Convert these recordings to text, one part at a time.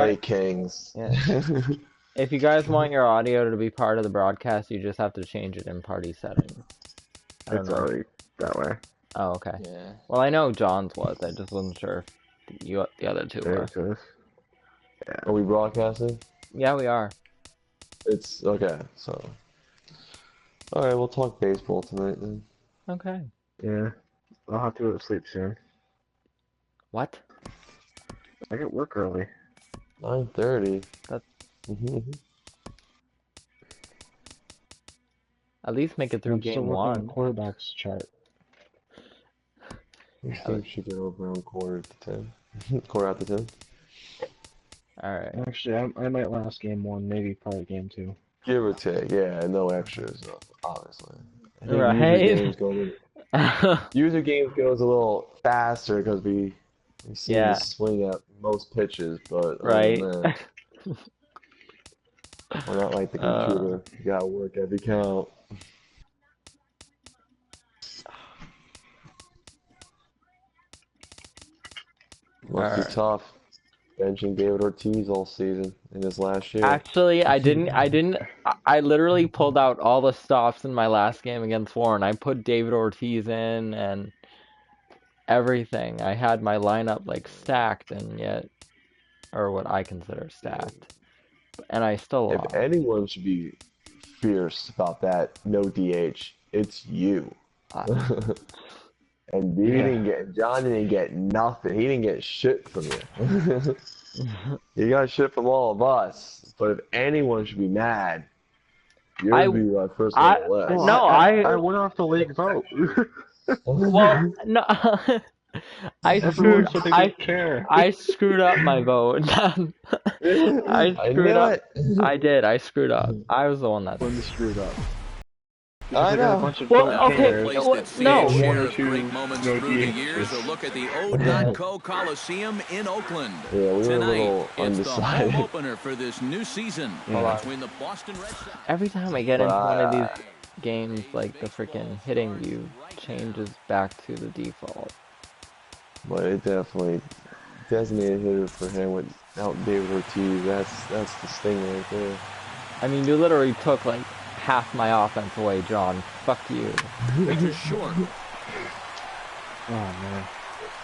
Hey, Kings. Yeah. If you guys want your audio to be part of the broadcast, you just have to change it in party settings. I don't It's know. already that way. Oh, okay. Yeah. Well, I know John's was. I just wasn't sure if the other two were. Are we broadcasting? Yeah, we are. It's okay. So, all right, we'll talk baseball tonight then. Okay. Yeah. I'll have to go to sleep soon. What? I get work early. 9:30. That's Mm-hmm. at least make it through I'm still game working on one. quarterbacks chart. This team should get over on quarter to 10. Quarter after 10. All right. Actually, I might last game one, maybe probably game two. Give or take, yeah, no extras, obviously. I think Right. user games goes a little faster because we seem Yeah. to swing at most pitches, but Right. other than that, we're not like the computer. You gotta work every count. Must be tough benching David Ortiz all season in his last year. Actually, I literally pulled out all the stops in my last game against Warren. I put David Ortiz in and everything. I had my lineup like stacked and yet, or what I consider stacked. And I still lost. If anyone should be fierce about that no DH, it's you. And John didn't get nothing. He didn't get shit from you. You got shit from all of us. But if anyone should be mad, you'd be like first on the list. No, I went off the league vote. Well, no. I screwed up my vote. I screwed up. I did. I screwed up. I was the one that screwed up. I know. Well, okay. No. One or two great moments through the years. A look at the O.Co Coliseum in Oakland. Yeah, we were Tonight, a little it's undecided. the home opener for this new season between the Boston Red Sox. Every time I get into one of these games, like the freaking hitting view changes back to the default. But it definitely designated hitter for him without David Ortiz. That's the sting right there. I mean, you literally took like half my offense away, John. Fuck you. Pitcher short. Oh man.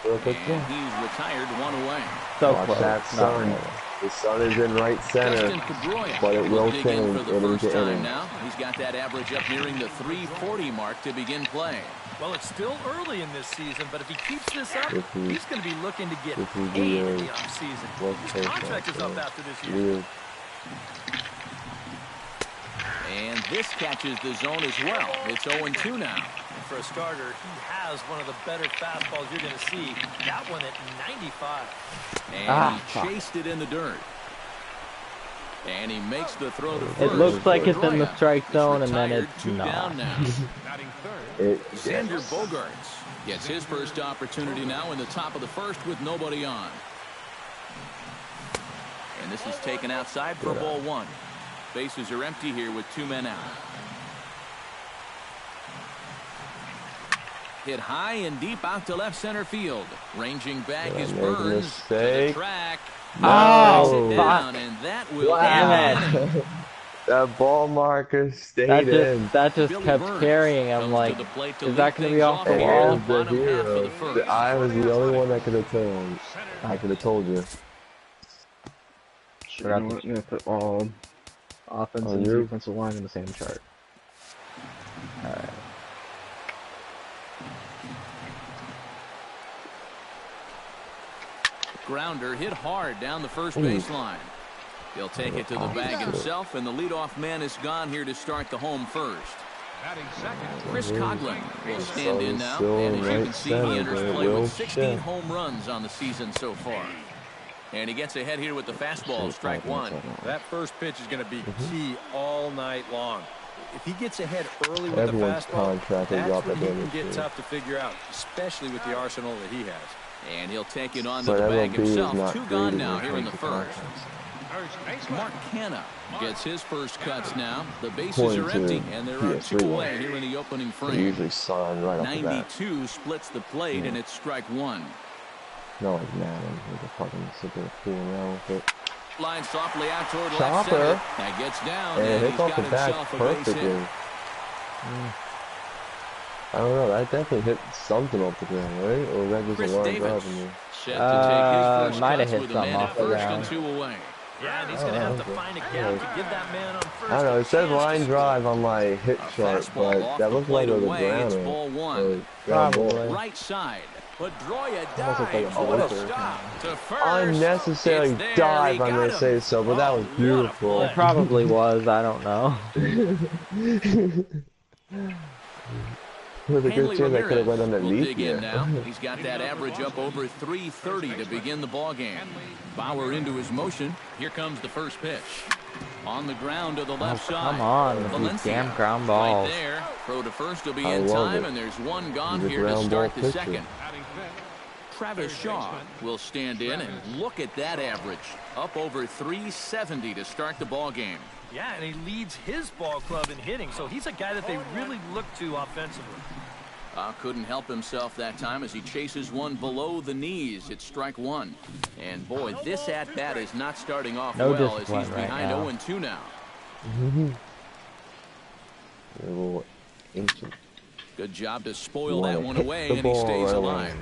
And he's retired one away. So Watch close. that sun. The sun is in right center, but it will change for the first inning to time inning. now. He's got that average up nearing the 340 mark to begin play. Well, it's still early in this season, but if he keeps this up, he's going to be looking to get paid paid in the offseason. His contract is up after this year. And this catches the zone as well. It's 0-2 now. And for a starter, he has one of the better fastballs you're going to see. That one at 95. And he chased it in the dirt. And he makes the throw to first. It looks like it's in the strike zone, and then it's not. Down now. Xander Bogaerts gets his first opportunity now in the top of the first with nobody on. And this is taken outside for ball one. Bases are empty here with two men out. Hit high and deep out to left center field. Ranging back is Burns to the track. Oh, down, and that will damn it. That ball marker stayed in. That just kept carrying. I'm like, is that going to be off the wall? I was the only one that could have told. I could have told you. I'm going to put all offensive and defensive line in the same chart. Alright. Grounder hit hard down the first baseline. He'll take it to the bag himself, and the leadoff man is gone here to start the home first. Chris Coughlin will stand in now, and as you can see, he enters play with 16 home runs on the season so far. And he gets ahead here with the fastball, strike one. That first pitch is going to be key all night long. If he gets ahead early with the fastball, that's when he can get tough to figure out, especially with the arsenal that he has. And he'll take it on to the bag himself. Two gone now here in the first. Mark Canha gets his first cuts now. The bases are empty, and there are two away here in the opening frame. Usually sun right off the bat. 92 splits the plate, and it's strike one. Not like Madden. We can fucking sit there fooling around with it. Line softly out toward left Chopper. center. That gets down, And and hits he's off got the back himself a base perfectly. hit. I don't know, that definitely hit something off the ground, right? Or was that just Chris a line Davis drive in there? set to take his first might have cuts hit with a something man off at the first ground. and 2 away. Yeah, and he's going to have to find a gap to give that man on first. I don't know, it says line drive on my hit chart, but that looks like it was a It's grounder. ball one. Probably. Right side. Pedroia Almost looked like a dives. What a blocker. stop to first. Unnecessary It's there. dive, He I'm got going to him. say so, but that was beautiful. It probably was. I don't know. There's a Hanley good chance I could have went Ramirez will underneath dig here. in now. He's got that average up over 330 to begin the ball game. Bauer into his motion. Here comes the first pitch. On the ground to the left side. Come on, with these Valencia. damn ground balls. Right there. Throw to first will be I in love time, it. and there's one gone He's a here to ground start ball the pitcher. second. Travis Shaw will stand in, and look at that average. Up over 370 to start the ball game. Yeah, and he leads his ball club in hitting, so he's a guy that they really look to offensively. Couldn't help himself that time as he chases one below the knees. It's strike one. And boy, this at-bat is not starting off No well as he's discipline right behind now. 0-2 now. A little ancient. Good job to You spoil wanna that one hit away, the and he ball stays right alive.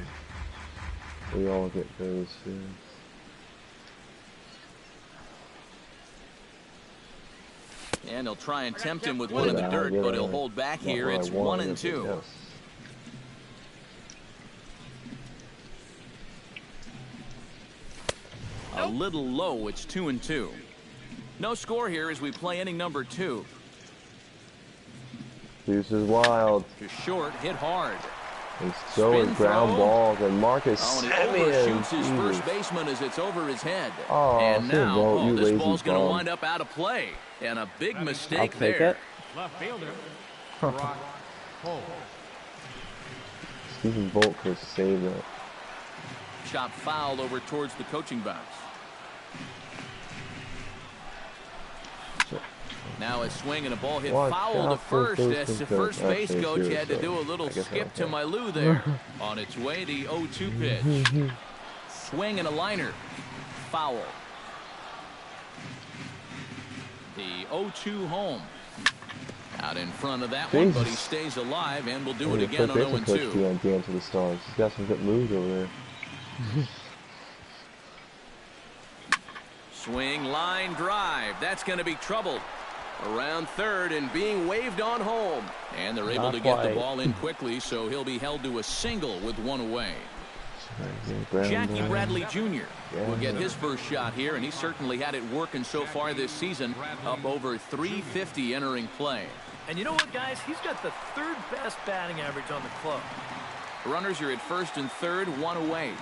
away. We all get those here. And he'll try and tempt him with one in the dirt, but he'll hold back here. It's 1-2. A little low. It's 2-2. No score here as we play inning number 2. Deuce is wild. To short, hit hard. And so is Spin ground throw. balls. And Marcus Oh, and he Semien. overshoots his Jesus. first baseman as it's over his head. Oh, and see, now, bro, you this lazy ball's going to bum. wind up out of play. And a big I'll mistake take there. it. Left fielder, Brock Holt. Stephen Bolt could save that. Chop foul over towards the coaching box. Now a swing and a ball hit Watch foul out to for first as the first base okay, coach here, had to so do a little I guess skip I'll to take. my Lou there. On its way, the 0-2 pitch. Swing and a liner. Foul. The 0-2 home. Out in front of that one, but he stays alive and will do it again on 0-2. On Dance to the Stars. He's got some good moves over there. Swing, line, drive. That's going to be troubled. Around third and being waved on home. And they're able Not to get the quite. ball in quickly, so he'll be held to a single with one away. Jackie Ground Bradley Jr. will get his first shot here, and he certainly had it working so far this season. Up over 350 entering play. And you know what, guys? He's got the third best batting average on the club. Runners are at first and third, one away.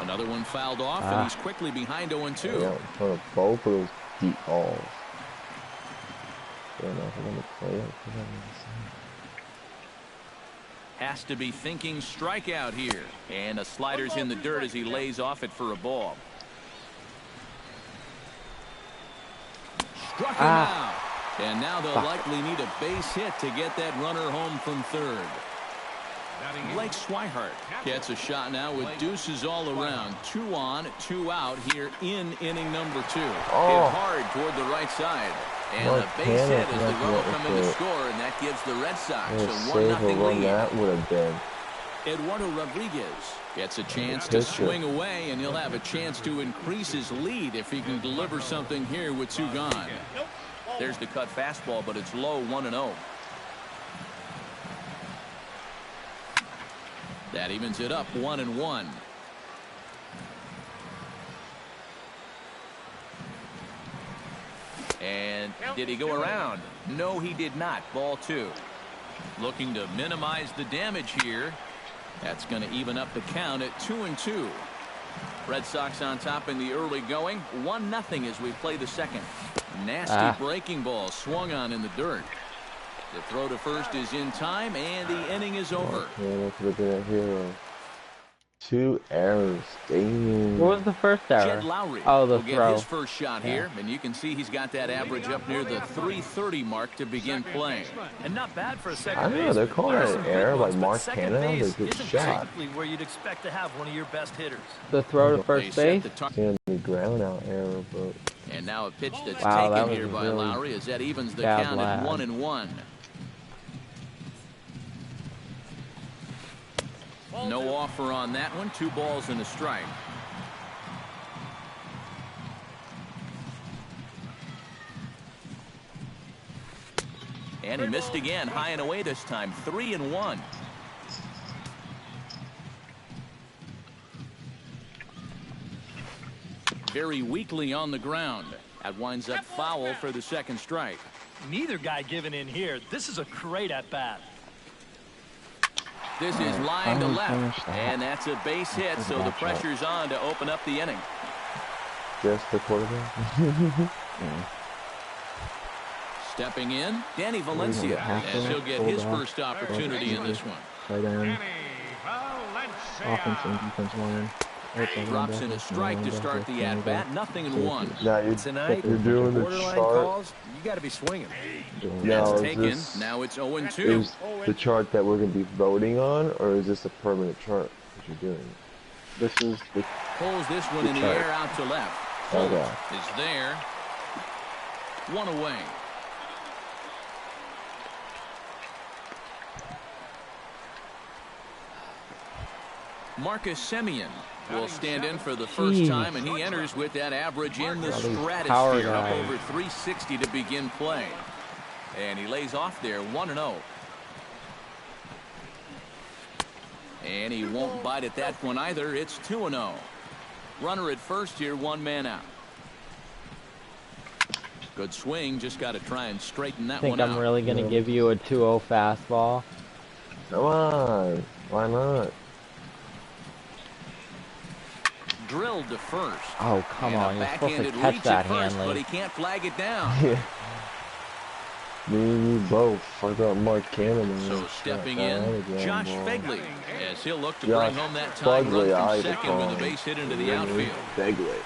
Another one fouled off, and he's quickly behind 0-2. Yeah, in front of both of those deep balls. Fair enough, I'm gonna play it. Has to be thinking strikeout here. And a slider's in the dirt as he lays off it for a ball. Struck him out. And now they'll likely need a base hit to get that runner home from third. Blake Swihart gets a shot now with deuces all around. 2 on, 2 out here in inning number 2. Hit hard toward the right side. And a base hit as the runner come in to score, and that gives the Red Sox a 1-0 lead. That would have been. Eduardo Rodriguez gets a chance to swing away, and he'll have a chance to increase his lead if he can deliver something here with 2 gone. There's the cut fastball, but it's low, 1-0. That evens it up, 1-1. And did he go around? No, he did not. Ball 2. Looking to minimize the damage here. That's going to even up the count at 2-2. Red Sox on top in the early going. 1-0 as we play the second. Nasty breaking ball swung on in the dirt. The throw to first is in time, and the inning is over. Yeah, that could have been a hero. 2 errors. Damn. What was the first Jed error? Lowry Oh, the will get throw. his first shot here, and you can see he's got that average up near the 330 mark to begin playing. And not bad for a second I don't know, they're baseman. calling There's it some an good error ones, by but Mark second Canada. base They good isn't shot. typically where you'd expect to have one of your best hitters. The throw to first base. Seeing the ground out error, but And now a pitch that's Wow, that taken was here a by really Lowry as that evens the bad count at lad. 1-1. No offer on that one. 2 balls and a strike. And he missed again, high and away this time. 3-1. Very weakly on the ground. That winds up foul for the second strike. Neither guy giving in here. This is a great at-bat. This is line to left, and that's a base hit, so the pressure's on to open up the inning. just the quarterback. Stepping in, Danny Valencia, as he'll get his first opportunity in this one. Tight end, offense and defense line. Drops in a strike to start the at-bat, 0-1. Now Tonight, you're doing the borderline chart. calls, you got to be swinging. Now, That's is taken. this Now it's 0-2. is the chart that we're going to be voting on, or is this a permanent chart that you're doing? This is the Pulls this one in the chart. air out to left. Okay. Holt is there. 1 away. Marcus Semien will stand in for the first time, and he enters with that average in the stratosphere, up over 360 to begin play. And he lays off there, 1-0. And he won't bite at that one either. It's 2-0. Runner at first here, 1 man out. Good swing, just got to try and straighten that one out. I think I'm really going to give you a 2-0 fastball. Come on. Why not? Drilled to first. Oh, come on. You're supposed to catch that, Hanley. But he can't flag it down. Yeah. Me and you both. I got Mark Cannon. So stepping in, Josh Fegley, as he'll look to Josh bring home that tying run Fegley, from second with a base hit into the outfield. Fegley.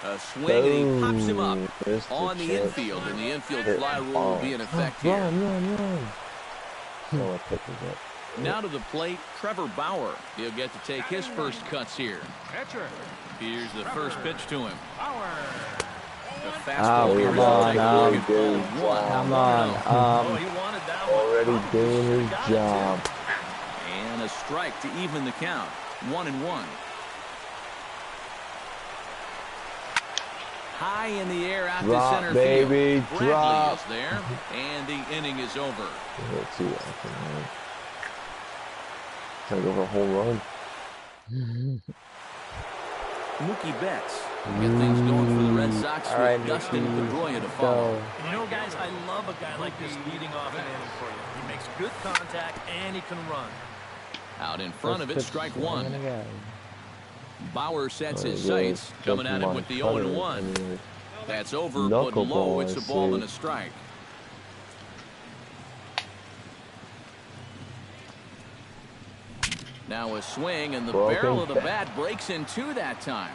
A swing, and he pops him up Missed on the chance. infield, and the infield Hit fly rule ball. will be in effect here. Run. Oh, I picked it up. Now to the plate, Trevor Bauer. He'll get to take his first cuts here. Catcher. Here's the first pitch to him. Power. The fastball here come will on, take a look at ball one. Come on. Oh, he wanted that one. Already doing his job. And a strike to even the count. 1-1. High in the air out Drop, to center baby, field. Bradley drop. is there, and the inning is over. Let's see what I can do. Trying to go for a home run. Mookie Betts will get things going for the Red Sox All right, with Dustin Mookie, Pedroia to follow. go. You know, guys, I love a guy like this leading off an inning for you. He makes good contact, and he can run. Out in front of it, strike one. Go. Bauer sets his Oh, yeah. sights, coming at him with the 0-1. Anyway. That's over, but low. Knuckleball, It's a I ball see. and a strike. Now a swing, and the Broken barrel of the bat. bat breaks in two that time.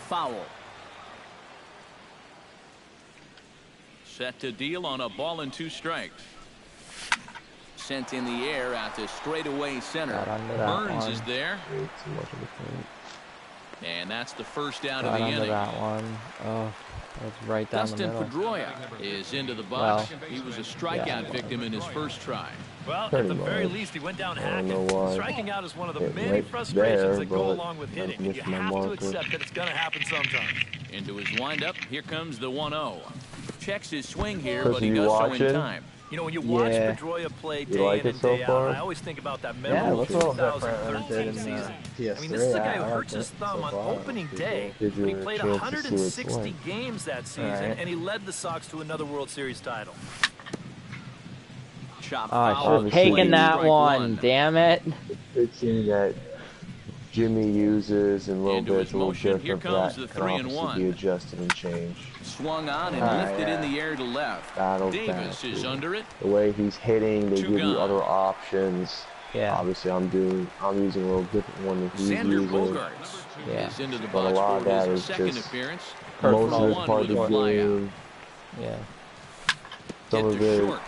Foul. Set to deal on a ball and 2 strikes. Sent in the air out to straightaway center. Got under that Burns one. is there, Way too much of a thing. and that's the first out Got of the under inning. that one. Oh, that's right down Dustin the middle. Pedroia is into the Well, box. He was a strikeout victim in his first try. Well, Pretty at the very much. least, he went down I don't hacking. know why. Striking out is one of the It many right frustrations there, that go but along with I hitting. You missed my have to marker. accept that it's going to happen sometimes. Into his windup, here comes the 1-0. Checks his swing here, Chris, but he are you does so in watching? time. You know, when you watch Yeah. Pedroia play You day like in it and so day out, far? I always think about that Yeah, memorable that's a little different than it 2013 did in season. PS3. I mean, this is a guy who I hurt liked his it thumb so on far. opening day. Gives you He a played chance to see what it's 160 like. games that season, Alright. and he led the Sox to another World Series title. Chop Oh, I foul. should have Obviously, taken that Strike one. Damn it. The pitching that Jimmy uses and a little Into bit his a little motion, here different. comes That the can 3-1. obviously be adjusted and changed. Swung on and Ah, lifted in yeah. the air to left. Battles Davis back, is dude. under it. The way he's hitting, they Two give you gone. other options. Yeah. Obviously, I'm using a little different one than he's using. Yeah. Is into the But a box lot of for that his is second just appearance. most of it's One part of with the a fly out. game. Yeah. Some of it,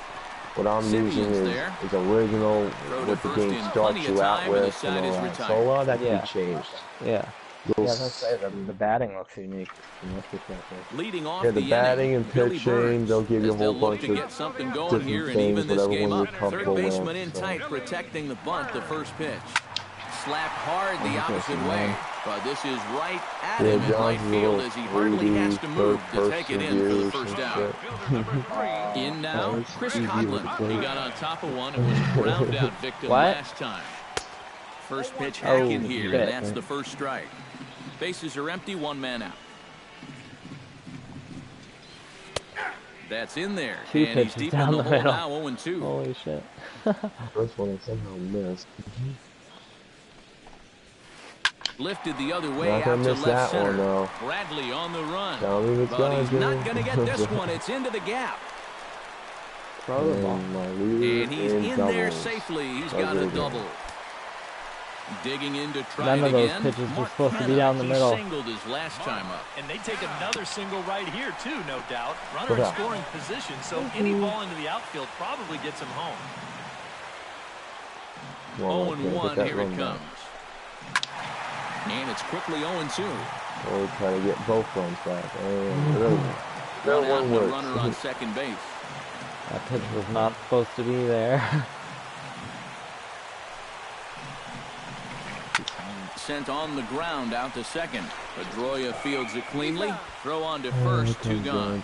what I'm using is original, what the game starts you out with, and all that. So a lot of that can be changed. Yeah. Yeah, that's say the batting looks unique from this perspective. Leading off the batting and pitching, they'll give you a whole bunch of get something going here different and even things, this whatever game one up. you're comfortable Third with. baseman in tight, protecting the bunt, the first pitch. Slapped hard the opposite way, but this is right at him in right field as he hardly has to move to take it in for the first out. In now, Chris Coughlin. He got on top of one and was a ground out victim last time. First pitch hack in here, and that's the first strike. Bases are empty, one man out. That's in there, and he's deep in the hole now, 0-2. Holy shit. First one I somehow missed. Lifted the other way out to left center. One, Bradley on the run, but he's not going to get this one. It's into the gap. Throw the ball. And he's in there safely. He's got a double. Digging in to try None of those pitches were supposed to be down the middle. He singled his last time up. And they take another single right here, too, no doubt. Runner in scoring position, so any ball into the outfield probably gets him home. 0-1, here it comes. And it's quickly 0-2. We'll try to get both runs back. One runner on second base. That pitch was not supposed to be there. Sent on the ground out to second. Pedroia fields it cleanly. Throw on to first, two gone.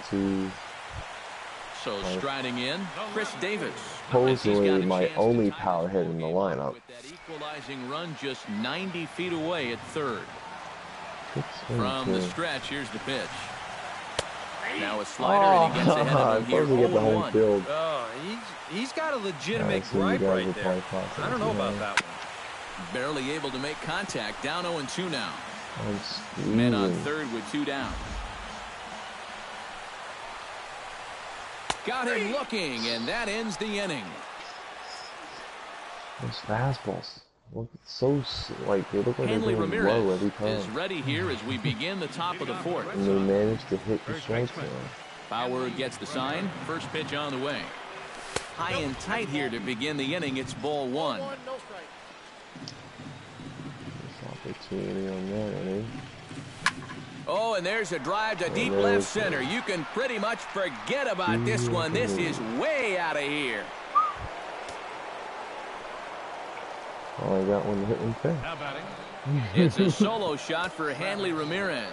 So striding in, Chris Davis. Supposedly my only power hit in the lineup. With that equalizing run just 90 feet away at third. From the stretch, here's the pitch. Now a slider, and he gets ahead of him here. Get the home field. Oh, he's got a legitimate gripe right there. I don't know about that one. Barely able to make contact. Down 0-2 now. Men on third with two down. Got him looking, and that ends the inning. Those fastballs look so they look like Hanley they're going low every time. is ready here as we begin the top of the fourth. And they managed to hit the strike zone. Bauer gets the sign. First pitch on the way. High and tight here to begin the inning. It's ball one. Opportunity on that, Oh, and there's a drive to deep left center. You can pretty much forget about this one. This is way out of here. Oh, I got one to hit one fair. It's a solo shot for Hanley Ramirez.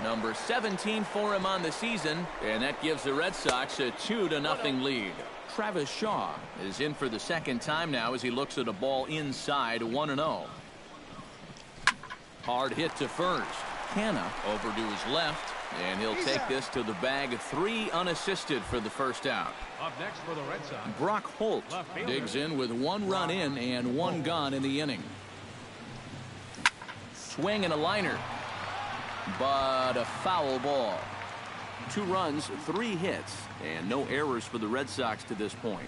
Number 17 for him on the season, and that gives the Red Sox a 2-0 lead. Travis Shaw is in for the second time now as he looks at a ball inside 1-0. Hard hit to first. Canna over to his left, and he'll take this to the bag. 3 unassisted for the first out. Up next for the Red Sox, Brock Holt digs in with 1 run in and 1 gone in the inning. Swing and a liner, but a foul ball. 2 runs, 3 hits, and no errors for the Red Sox to this point.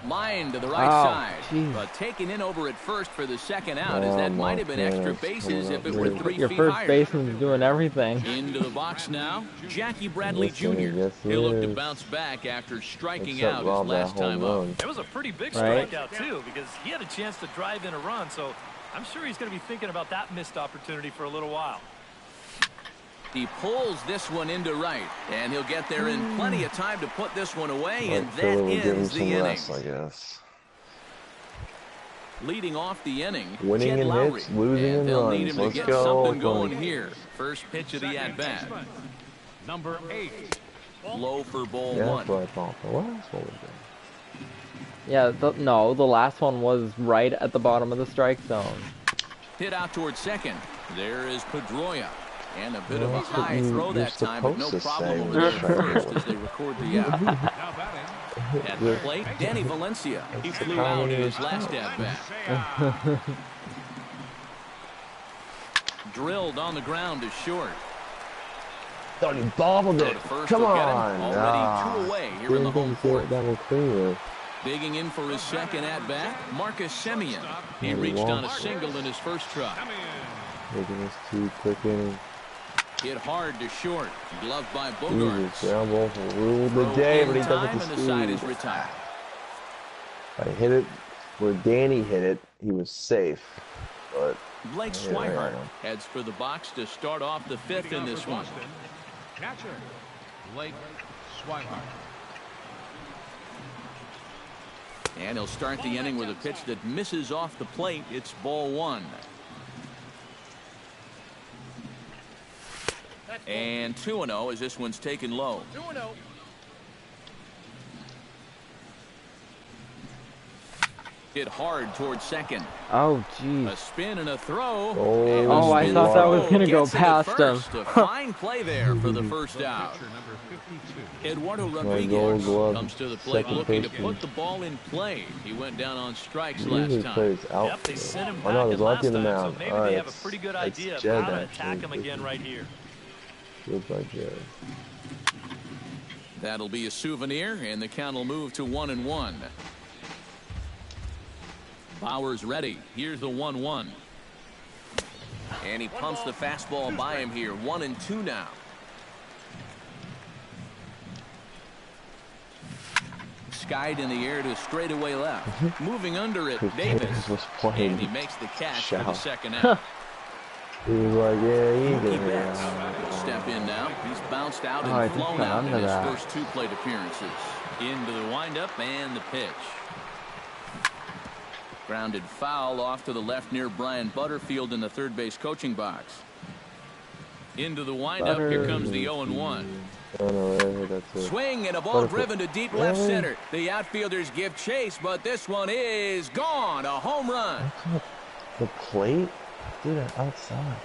Line to the right side, but taken in over at first for the second out, as that might have been extra bases if it were 3 Your feet first higher. baseman's doing everything. Into the box now, Jackie Bradley Jr. He'll look to bounce back after striking out his last time up. It was a pretty big strikeout, too, because he had a chance to drive in a run, so I'm sure he's going to be thinking about that missed opportunity for a little while. He pulls this one into right, and he'll get there in plenty of time to put this one away, and that ends the inning. Rest, I guess. Leading off the inning, winning Jed in Lowry, hits, losing in they'll runs. need him to Let's get go. something going here. First pitch of the at-bat. number 8. Low for ball Yeah, one. that's what I thought. The last one was there. Yeah, no, the last one was right at the bottom of the strike zone. Hit out towards second. There is Pedroia. And a bit of a high throw that time, but no problem over there first as they record the out. Now batting, At the plate, Danny Valencia. He flew out in his last at-bat. Drilled on the ground to short. Thought he bobbled it. First Come will get him. on. Already 2 away here in the home fourth. That one clear. Digging in for his second at-bat, Marcus Semien. He reached on a single in his first try. Making this 2 quick innings. Hit hard to short. Gloved by Bogarts. Ground ball for rule of the day, but he doesn't And the side is retired. I hit it where Danny hit it. He was safe, but Blake Swihart heads for the box to start off the 5th in this one. Catcher, Blake Swihart. And he'll start the inning with a pitch that misses off the plate. It's ball 1. And 2-0 as this one's taken low. 2-0. Hit hard towards second. Oh, jeez. A spin and a throw. Oh, I thought that was going to go past him. A fine play there for the first out. Eduardo Rodriguez comes to the plate looking to put the ball in play. He went down on strikes last time. Yep, they sent him back in last time, so maybe they have a pretty good idea of how to attack him again right here. Good by Jared. That'll be a souvenir, and the count will move to 1-1. Bauer's ready. Here's the 1-1. And he pumps the fastball by him here. 1-2 now. Skied in the air to straightaway left. Moving under it, Davis. And he makes the catch for the second out. He was like, yeah, he did. Step in now. He's bounced out and flown out in his first 2 plate appearances. Into the windup and the pitch. Grounded foul off to the left near Brian Butterfield in the third base coaching box. Into the windup. Here comes the 0-1. Swing and a ball driven to deep left center. The outfielders give chase, but this one is gone. A home run. The plate? Dude, outside.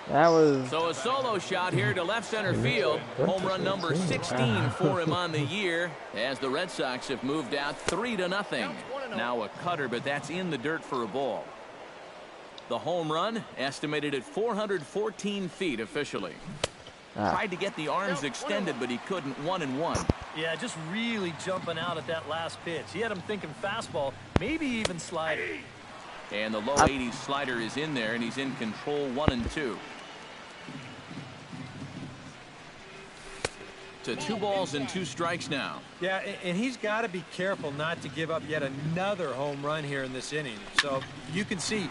That was... So a solo shot here to left center field. Home run number 16 for him on the year as the Red Sox have moved out 3-0. Now a cutter, but that's in the dirt for a ball. The home run estimated at 414 feet officially. Tried to get the arms extended, but he couldn't. 1-1. Yeah, just really jumping out at that last pitch. He had him thinking fastball, maybe even slider. And the low 80s slider is in there, and he's in control. 1-2. To 2 balls and 2 strikes now. Yeah, and he's got to be careful not to give up yet another home run here in this inning. So you can see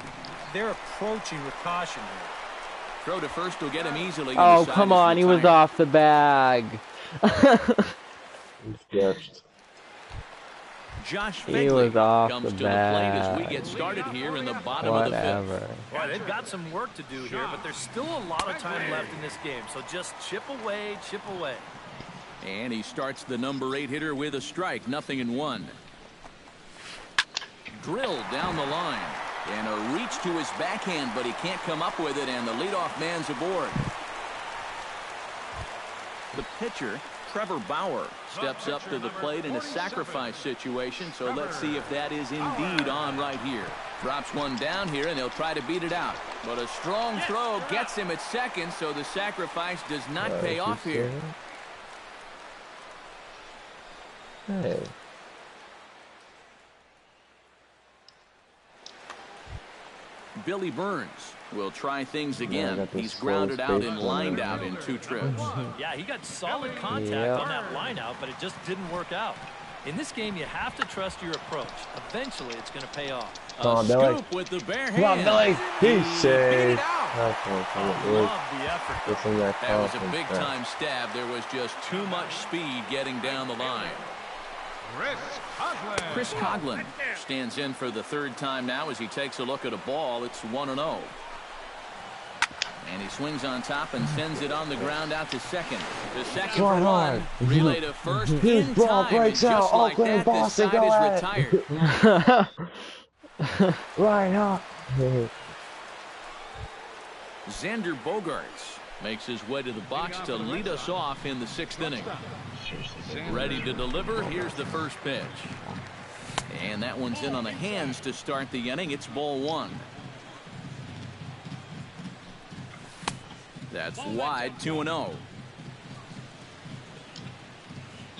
they're approaching with caution here. Throw to first will get him easily. Oh, come on. He was off the bag. Josh He was off comes the to the plate as bag. we get started here in the bottom of the 5th. Well, they've got some work to do here, but there's still a lot of time left in this game. So just chip away, chip away. And he starts the number 8 hitter with a strike. 0-1. Drilled down the line. And a reach to his backhand, but he can't come up with it, and the leadoff man's aboard. The pitcher, Trevor Bauer, steps up to the plate in a sacrifice situation, so let's see if that is indeed on right here. Drops one down here, and he'll try to beat it out. But a strong throw gets him at second, so the sacrifice does not pay off here. Hey. Billy Burns will try things again. He's grounded out and lined out in 2 trips. Yeah, he got solid contact on that line out, but it just didn't work out. In this game, you have to trust your approach. Eventually, it's going to pay off. A scoop with the bare hand. Come on, Billy. He's safe. That was a big-time stab. There was just too much speed getting down the line. Chris Coughlin stands in for the 3rd time now as he takes a look at a ball. It's 1-0. And he swings on top and sends it on the ground out to second. The second for one. Relay to first in time. And just like that, the side is retired. Right up. Xander Bogarts makes his way to the box to lead us off in the 6th inning. Ready to deliver. Here's the first pitch. And that one's in on the hands to start the inning. It's ball 1. That's wide. 2-0.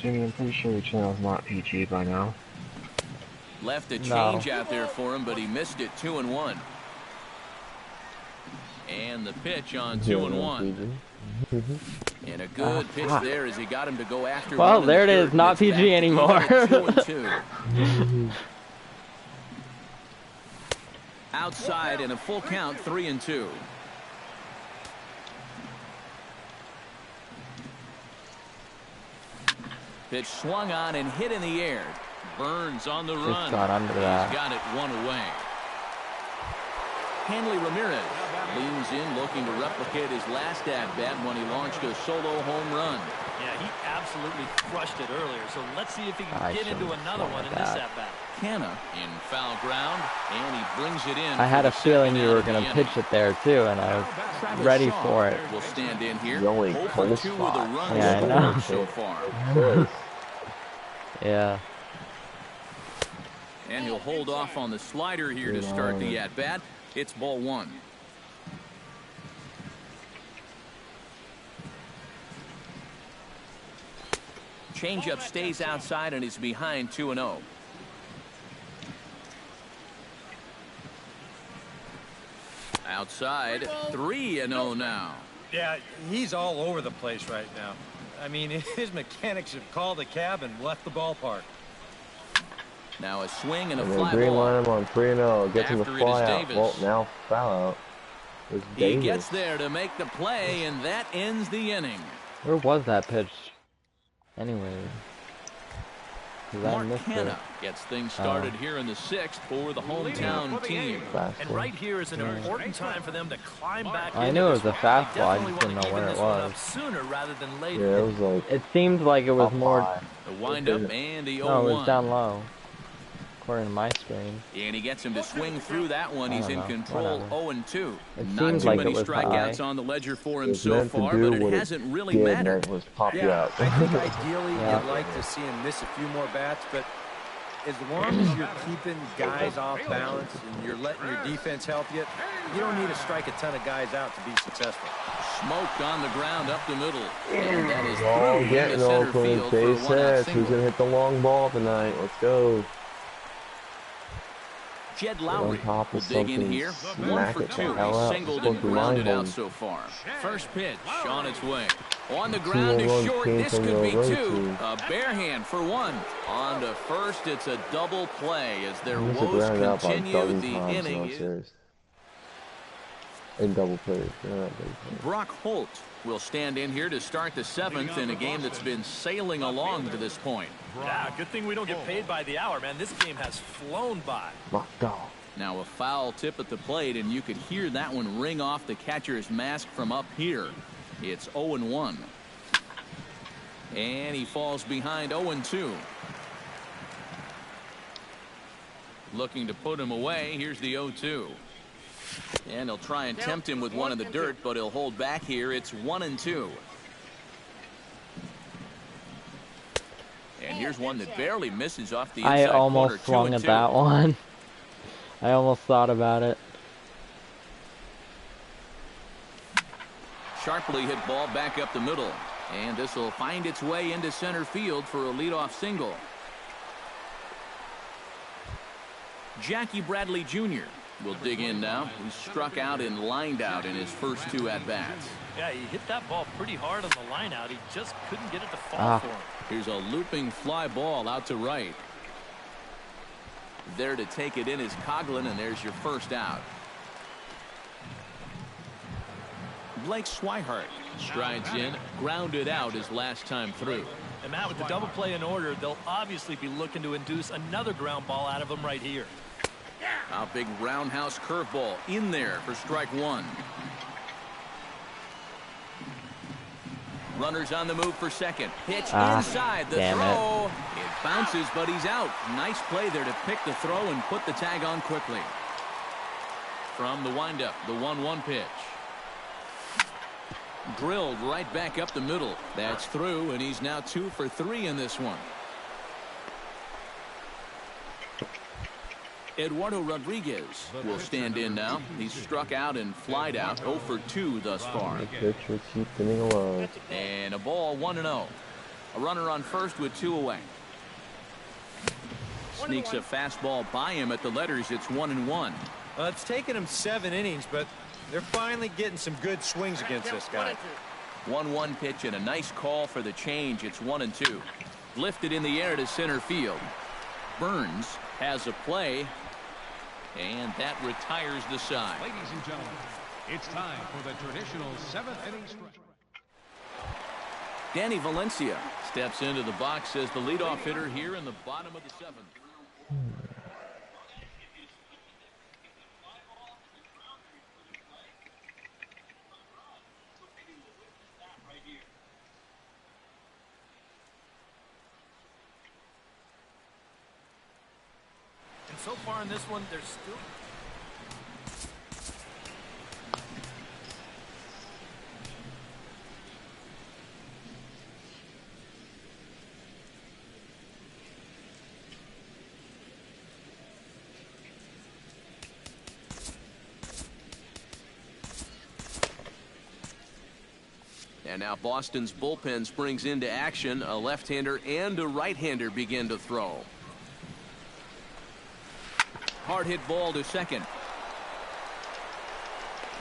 Jimmy, I'm pretty sure your channel's not PG by now. Left a change out there for him, but he missed it. 2-1. And the pitch on 2-1. And a good pitch there as he got him to go after. Well, there it is. Not PG anymore. 2-2. Outside and a full count. 3-2. Pitch swung on and hit in the air. Burns on the run. Got under that. He's got it one away. Hanley Ramirez leans in, looking to replicate his last at-bat when he launched a solo home run. Yeah, he absolutely crushed it earlier, so let's see if he can get into another one in this at-bat. Canna in foul ground, and he brings it in. I had a feeling you were going to pitch it there, too, and I was ready for it. We'll stand in here. 0 for 2 with a run yeah, I know. so far. Yeah. And he'll hold off on the slider here to start the at-bat. It's ball 1. Changeup stays outside and is behind 2-0. Outside, 3-0 now. Yeah, he's all over the place right now. I mean, his mechanics have called a cab and left the ballpark. Now a swing and a fly green ball. line him on 3-0. Gets him to fly out. Davis. Well, now foul out. He gets there to make the play, and that ends the inning. Where was that pitch? Anyway. Mark Canna gets things started here in the 6th for the hometown team. And right here is an important time for them to climb back. I knew it was a fastball. I just didn't know where it was. Sooner rather than later. Yeah, it was like. It seemed like it was more. The windup and the 0-1. No, it was down low. According to my screen. And he gets him to swing through that one. He's in control. 0-2. Not too many strikeouts on the ledger for him so far, but it hasn't really mattered. Yeah, I think ideally you'd like to see him miss a few more bats, but as long as you're keeping guys off balance and you're letting your defense help you, you don't need to strike a ton of guys out to be successful. Smoked on the ground up the middle. And that is Oh, getting Oakland base hits. Who's going to hit the long ball tonight? Let's go. Jed Lowry will dig in here. 1 for 2. He's singled and grounded out so far. First pitch on its way. On the ground to short. This could be 2. A bare hand for 1. On to first. It's a double play as their woes continue. The inning is in double plays. Brock Holt will stand in here to start the 7th in a game that's been sailing along to this point. Yeah, good thing we don't get paid by the hour, man. This game has flown by. Now a foul tip at the plate, and you could hear that one ring off the catcher's mask from up here. It's 0-1. And he falls behind 0-2. Looking to put him away. Here's the 0-2. And he'll try and tempt him with one in the dirt, but he'll hold back here. It's 1-2. And here's one that barely misses off the inside I almost swung at that one. I almost thought about it. Sharply hit ball back up the middle. And this will find its way into center field for a leadoff single. Jackie Bradley Jr. will dig in now. He struck out and lined out in his first 2 at-bats. Yeah, he hit that ball pretty hard on the line out. He just couldn't get it to fall for him. Here's a looping fly ball out to right. There to take it in is Coughlin, and there's your first out. Blake Swihart strides in, grounded out his last time through. And Matt, with the double play in order, they'll obviously be looking to induce another ground ball out of him right here. A big roundhouse curveball in there for strike 1. Runners on the move for second. Pitch inside the throw. It bounces, but he's out. Nice play there to pick the throw and put the tag on quickly. From the windup, the 1-1 pitch. Drilled right back up the middle. That's through, and he's now 2 for 3 in this one. Eduardo Rodriguez will stand in now. He's struck out and flied out. 0 for 2 thus far. And a ball 1-0. A runner on first with 2 away. Sneaks a fastball by him at the letters. It's 1-1. It's taken him 7 innings, but they're finally getting some good swings against this guy. 1-1 pitch and a nice call for the change. It's 1-2. Lifted in the air to center field. Burns has a play, and that retires the side. Ladies and gentlemen, it's time for the traditional 7th inning stretch. Danny Valencia steps into the box as the leadoff hitter here in the bottom of the 7th. And so far in this one, there's still... And now Boston's bullpen springs into action. A left-hander and a right-hander begin to throw. Hard hit ball to second.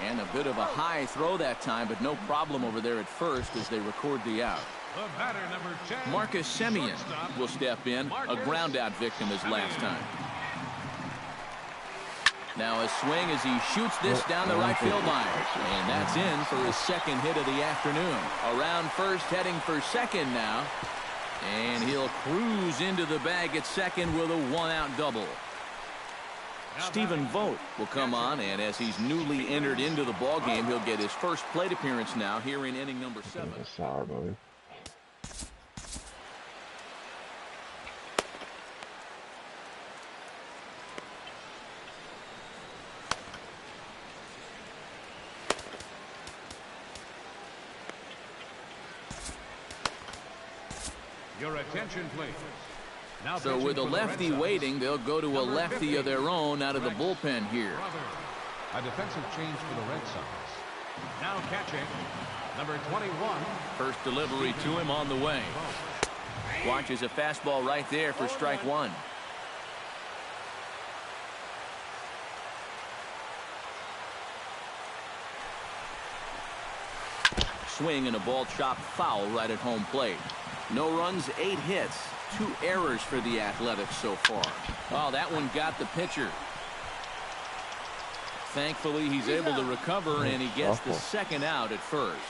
And a bit of a high throw that time, but no problem over there at first as they record the out. The batter, number 10, Marcus Semien will step in. A ground out victim as last time. Now a swing as he shoots this down the right field line. And that's in for his second hit of the afternoon. Around first, heading for second now. And he'll cruise into the bag at second with a 1-out double. Stephen Vogt will come on, and as he's newly entered into the ballgame, he'll get his first plate appearance now here in inning number 7. Your attention, please. Now so with a lefty waiting, they'll go to a lefty of their own out of the bullpen here. A defensive change for the Red Sox. Now catching, number 21. First delivery to him on the way. Watches a fastball right there for strike 1. Swing and a ball chopped foul right at home plate. No runs, 8 hits, 2 errors for the Athletics so far. Oh, that one got the pitcher. Thankfully, he's able to recover, and he gets the second out at first.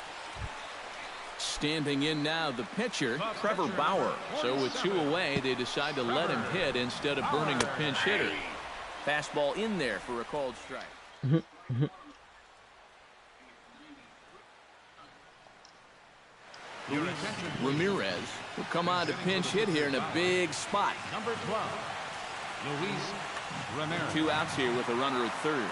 Standing in now, the pitcher, Trevor Bauer. So with 2 away, they decide to let him hit instead of burning a pinch hitter. Fastball in there for a called strike. Ramirez will come on to pinch hit here in a big spot. Number 12, Luis Ramirez. 2 outs here with a runner at third.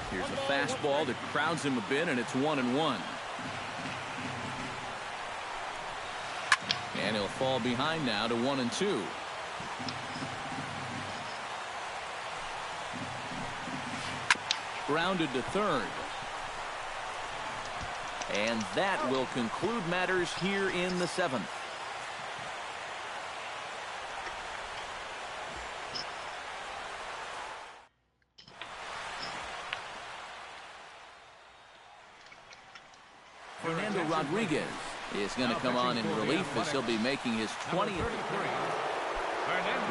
Here's a fastball that crowds him a bit, and it's 1-1. And he'll fall behind now to 1-2. Grounded to third. And that will conclude matters here in the 7th. Fernando Rodriguez is going to come on in relief as he'll be making his 20th.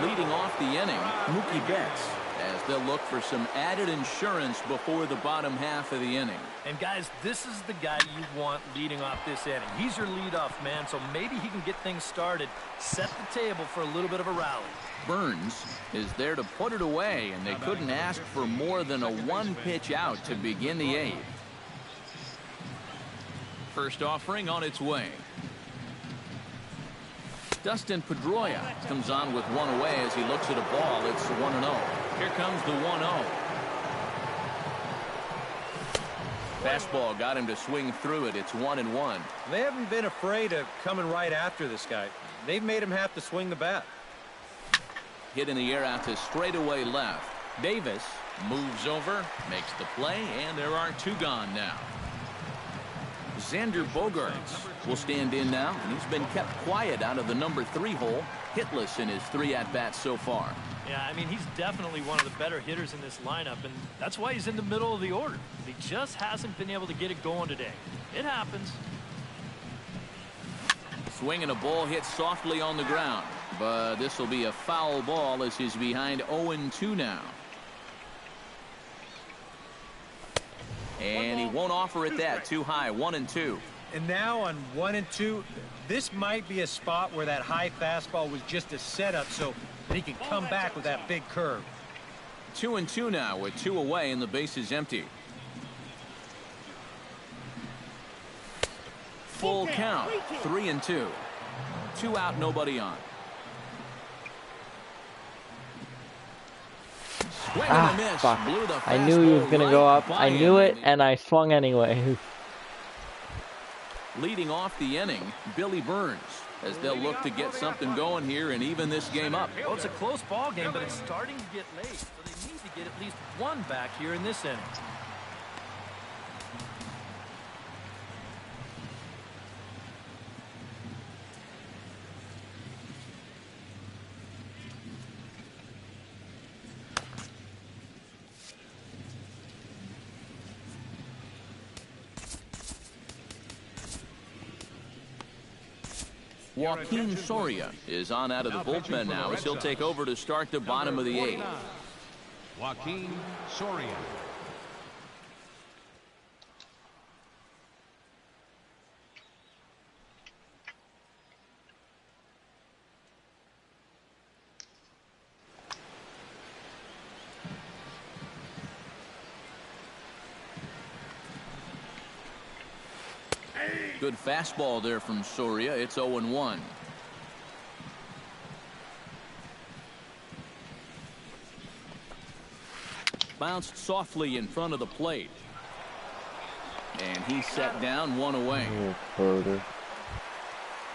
Leading off the inning, Mookie Betts, as they'll look for some added insurance before the bottom half of the inning. And guys, this is the guy you want leading off this inning. He's your leadoff man, so maybe he can get things started, set the table for a little bit of a rally. Burns is there to put it away, and they couldn't ask for more than a 1-pitch out to begin the 8th. First offering on its way. Dustin Pedroia comes on with 1 away as he looks at a ball. It's 1-0. Here comes the 1-0. Fastball got him to swing through it. It's 1-1. They haven't been afraid of coming right after this guy. They've made him have to swing the bat. Hit in the air out to straightaway left. Davis moves over, makes the play, and there are 2 gone now. Xander Bogaerts will stand in now, and he's been kept quiet out of the number 3 hole, hitless in his 3 at-bats so far. Yeah, I mean, he's definitely one of the better hitters in this lineup, and that's why he's in the middle of the order. He just hasn't been able to get it going today. It happens. Swinging a ball hit softly on the ground, but this will be a foul ball as he's behind 0-2 now. And he won't offer it that. Too high. 1-2. And now on 1-2, this might be a spot where that high fastball was just a setup so that he can come back with that big curve. 2-2 now with 2 away and the base is empty. Full count. 3-2. 2 out, nobody on. Fuck. I knew he was going to go up. I knew it, and I swung anyway. Leading off the inning, Billy Burns, as they'll look to get something going here and even this game up. Well, it's a close ball game, but it's starting to get late, so they need to get at least 1 back here in this inning. Joaquin Soria is on out of the bullpen now as he'll take over to start the bottom of the 8th. Joaquin Soria. Good fastball there from Soria. It's 0-1. Bounced softly in front of the plate. And he's set down, 1 away.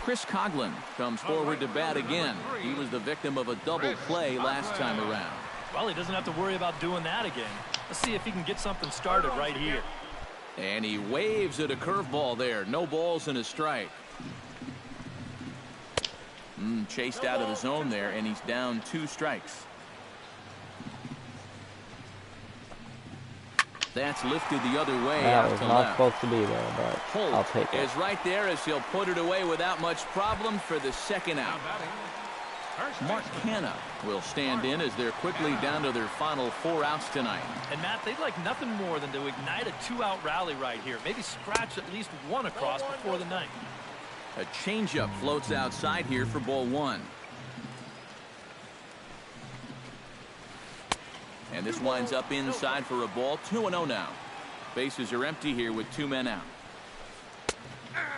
Chris Coghlan comes forward to bat again. He was the victim of a double play last time around. Well, he doesn't have to worry about doing that again. Let's see if he can get something started right here. And he waves at a curveball there. No balls and a strike. Chased out of the zone there, and he's down 2 strikes. That's lifted the other way. That was not supposed to be there, but Holt I'll take it. is right there as he'll put it away without much problem for the 2nd out. Mark Canha will stand in as they're quickly down to their final 4 outs tonight. And Matt, they'd like nothing more than to ignite a 2-out rally right here. Maybe scratch at least 1 across before the 9th. A changeup floats outside here for ball 1. And this winds up inside for a ball. 2-0 now. Bases are empty here with 2 men out.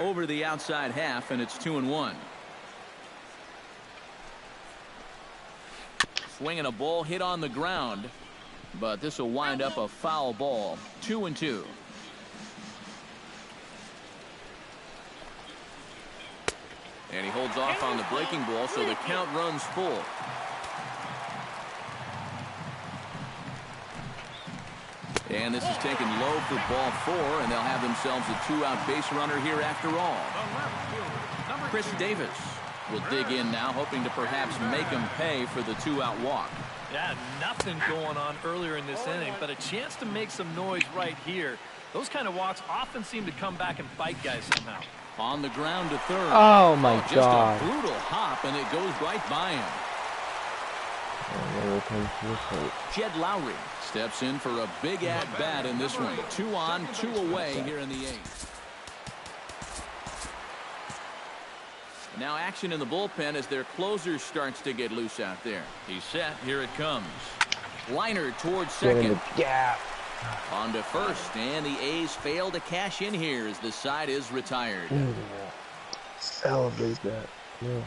Over the outside half, and it's 2-1. Swinging a ball hit on the ground, but this will wind up a foul ball. 2-2. And he holds off on the breaking ball, so the count runs full. And this is taken low for ball 4, and they'll have themselves a 2-out base runner here after all. Chris Davis will dig in now, hoping to perhaps make him pay for the 2-out walk. Yeah, nothing going on earlier in this inning, but a chance to make some noise right here. Those kind of walks often seem to come back and bite guys somehow. On the ground to 3rd. Oh my God. Just a brutal hop, and it goes right by him. Jed Lowry steps in for a big at-bat in this one. 2 on, 2 away here in the 8th. Now action in the bullpen as their closer starts to get loose out there. He's set. Here it comes. Liner towards second. Gap. On to first, and the A's fail to cash in here as the side is retired. Elevate that. Yeah.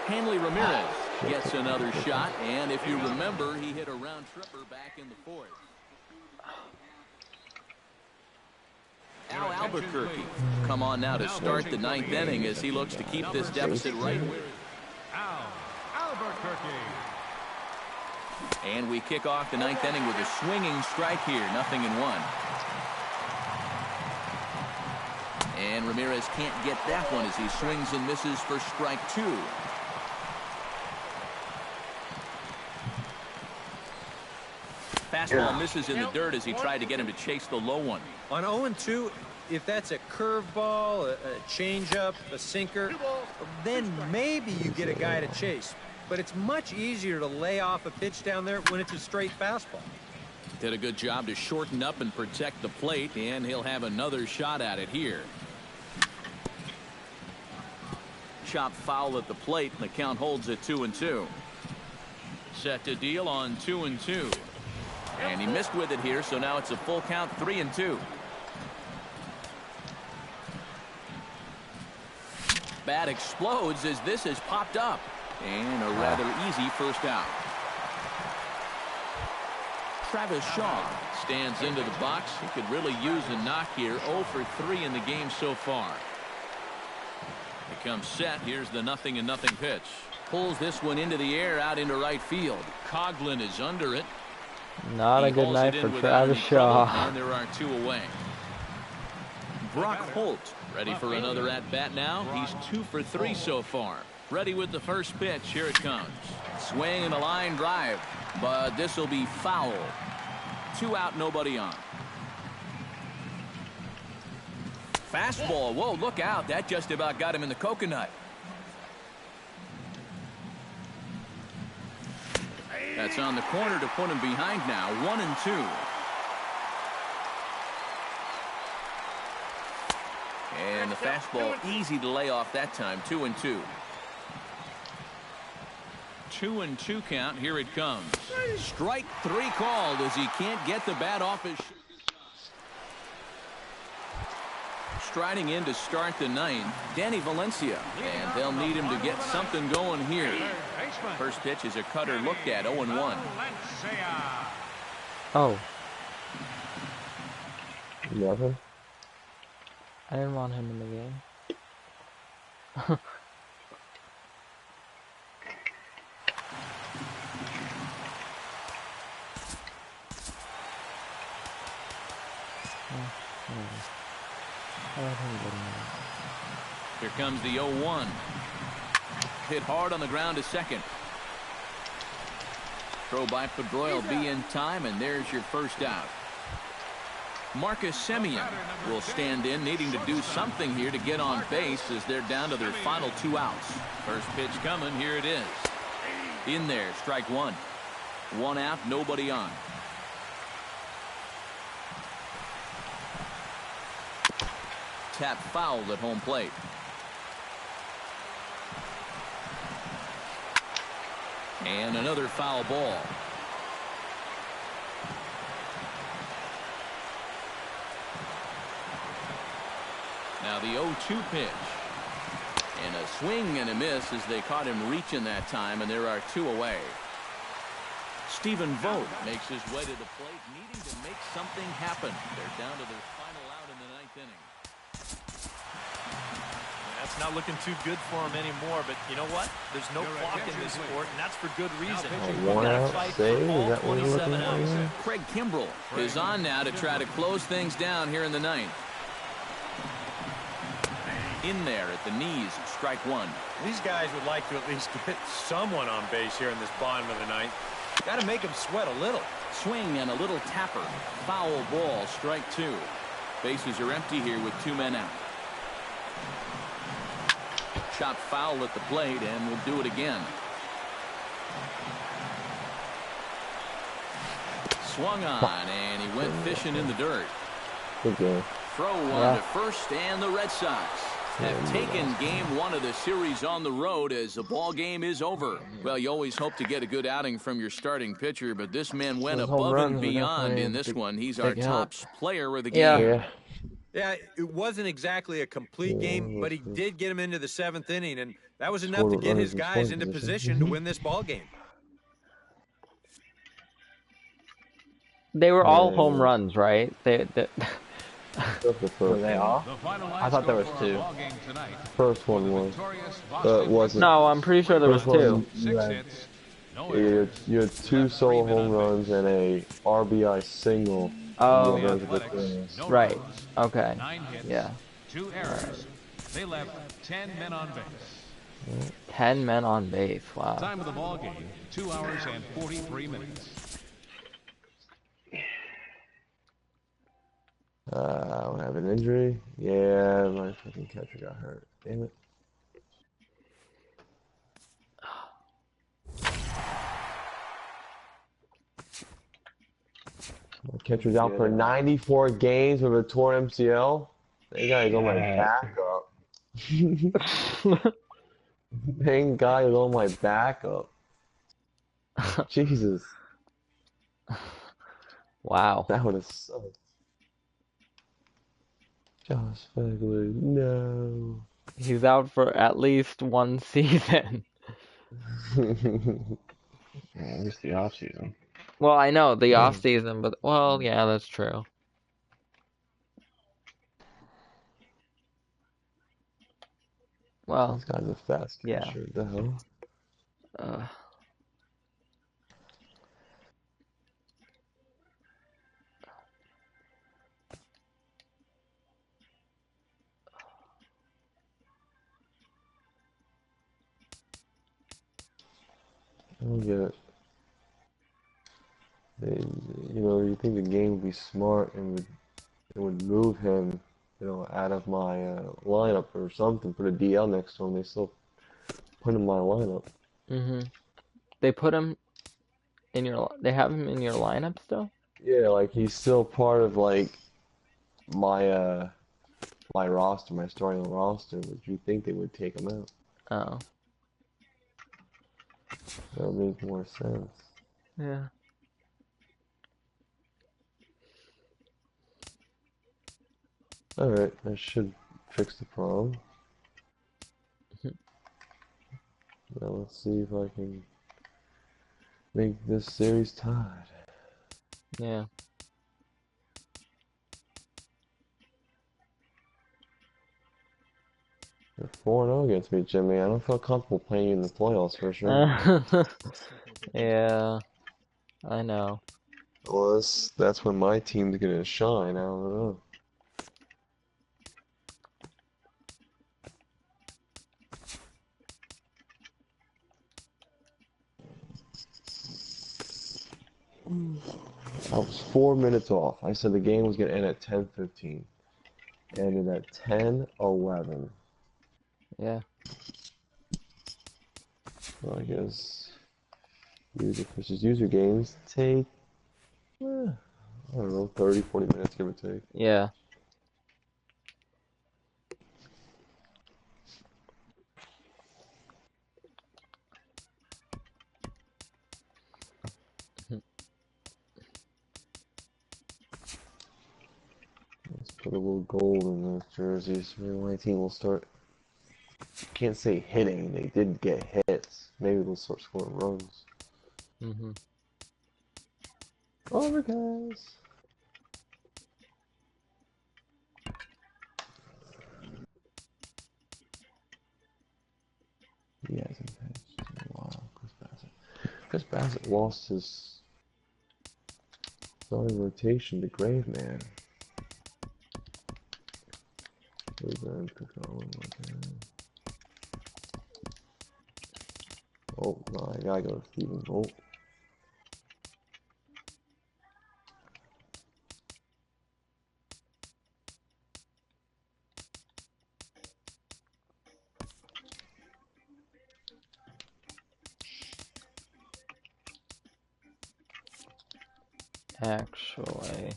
Hanley Ramirez gets another shot, and if you remember, he hit a round tripper back in the 4th. Al Albuquerque come on now to start the 9th inning as he looks to keep this deficit right where. And we kick off the ninth inning with a swinging strike here. 0-1. And Ramirez can't get that one as he swings and misses for strike 2. Fastball misses in the dirt as he tried to get him to chase the low one. On 0-2, if that's a curveball, a changeup, a sinker, then maybe you get a guy to chase. But it's much easier to lay off a pitch down there when it's a straight fastball. Did a good job to shorten up and protect the plate, and he'll have another shot at it here. Chop foul at the plate, and the count holds at 2-2. Set to deal on 2-2. And he missed with it here, so now it's a full count, 3-2. Bat explodes as this has popped up. And a rather easy first out. Travis Shaw stands into the box. He could really use a knock here. 0 for 3 in the game so far. He comes set. Here's the 0-0 pitch. Pulls this one into the air out into right field. Coughlin is under it. Not a good night for Travis Shaw. And there are 2 away. Brock Holt ready for another at bat now. He's 2 for 3 so far. Ready with the first pitch. Here it comes. Swing and a line drive, but this will be foul. 2 out, nobody on. Fastball. Whoa, look out. That just about got him in the coconut. That's on the corner to put him behind now. 1-2. And the fastball easy to lay off that time. 2-2. 2-2 count. Here it comes. Strike 3 called as he can't get the bat off his. Striding in to start the ninth, Danny Valencia, and they'll need him to get something going here. First pitch is a cutter looked at. 0-1. Oh. Nothing. I didn't want him in the game. Here comes the 0-1. Hit hard on the ground to second. Throw by Pedroia will be in time, and there's your first out. Marcus Semien will stand in, needing to do something here to get on base as they're down to their final 2 outs. First pitch coming. Here it is. In there, strike 1. 1 out, nobody on. Tap fouled at home plate. And another foul ball. Now the 0-2 pitch. And a swing and a miss as they caught him reaching that time, and there are 2 away. Stephen Vogt makes his way to the plate, needing to make something happen. They're down to their final out in the 9th inning. That's not looking too good for him anymore, but you know what? There's no clock in this sport, and that's for good reason. One out save? Is that what you're looking at? Craig Kimbrell is on now to try to close things down here in the 9th. In there at the knees, strike 1. These guys would like to at least get someone on base here in this bottom of the 9th. Got to make them sweat a little. Swing and a little tapper. Foul ball, strike 2. Bases are empty here with 2 men out. Shot foul at the plate, and we'll do it again. Swung on, and he went fishing in the dirt. Good game. Throw one to first, and the Red Sox have taken game 1 of the series on the road as the ball game is over. Well, you always hope to get a good outing from your starting pitcher, but this man went above and beyond in this one. He's our top player of the game. Yeah, it wasn't exactly a complete game, but he did get him into the 7th inning, and that was enough to get his guys into position to win this ball game. They were all home runs, right? Were they all? I thought there was 2. First one was. It wasn't. No, I'm pretty sure there was 2. You had 2 solo home runs and a RBI single. Oh, right. runs, Okay. 9 hits, Yeah. 2 errors. They left 10 men on base. 10 men on base. Wow. Time of the ball game, 2 hours and 43 minutes. I have an injury. Yeah, my fucking catcher got hurt. Damn it. My catcher's out for 94 games with a torn MCL. That guy's on my backup. Thank God he's on my backup. Jesus. Wow. That would have sucked. Josh Fegler, no. He's out for at least 1 season. At least the off season. Well, I know the off season, but well, yeah, that's true. Well, this guy's a fast catcher. The hell? I don't get it. You think the game would be smart and would move him, out of my lineup or something. Put a DL next to him. They still put him in my lineup. They put him in your. They have him in your lineup still. Yeah, like he's still part of like my my roster, my starting roster. Would you think they would take him out? Oh. That would make more sense. Yeah. Alright, that should fix the problem. Now let's see if I can make this series tied. Yeah. You're 4-0 against me, Jimmy. I don't feel comfortable playing you in the playoffs for sure. Yeah. I know. Well, that's when my team's gonna shine. I don't know. I was 4 minutes off. I said the game was gonna end at 10:15. Ended at 10:11. Yeah. So I guess user versus user games take, I don't know, 30, 40 minutes, give or take. Yeah. Let's put a little gold in those jerseys. Maybe my team will start. Can't say hitting. They did get hits. Maybe they'll start scoring runs. Over, guys. He hasn't pitched in a while. Chris Bassett lost his starting rotation to Grave Man. Oh, no, I gotta go to Stephen Bolt. Actually.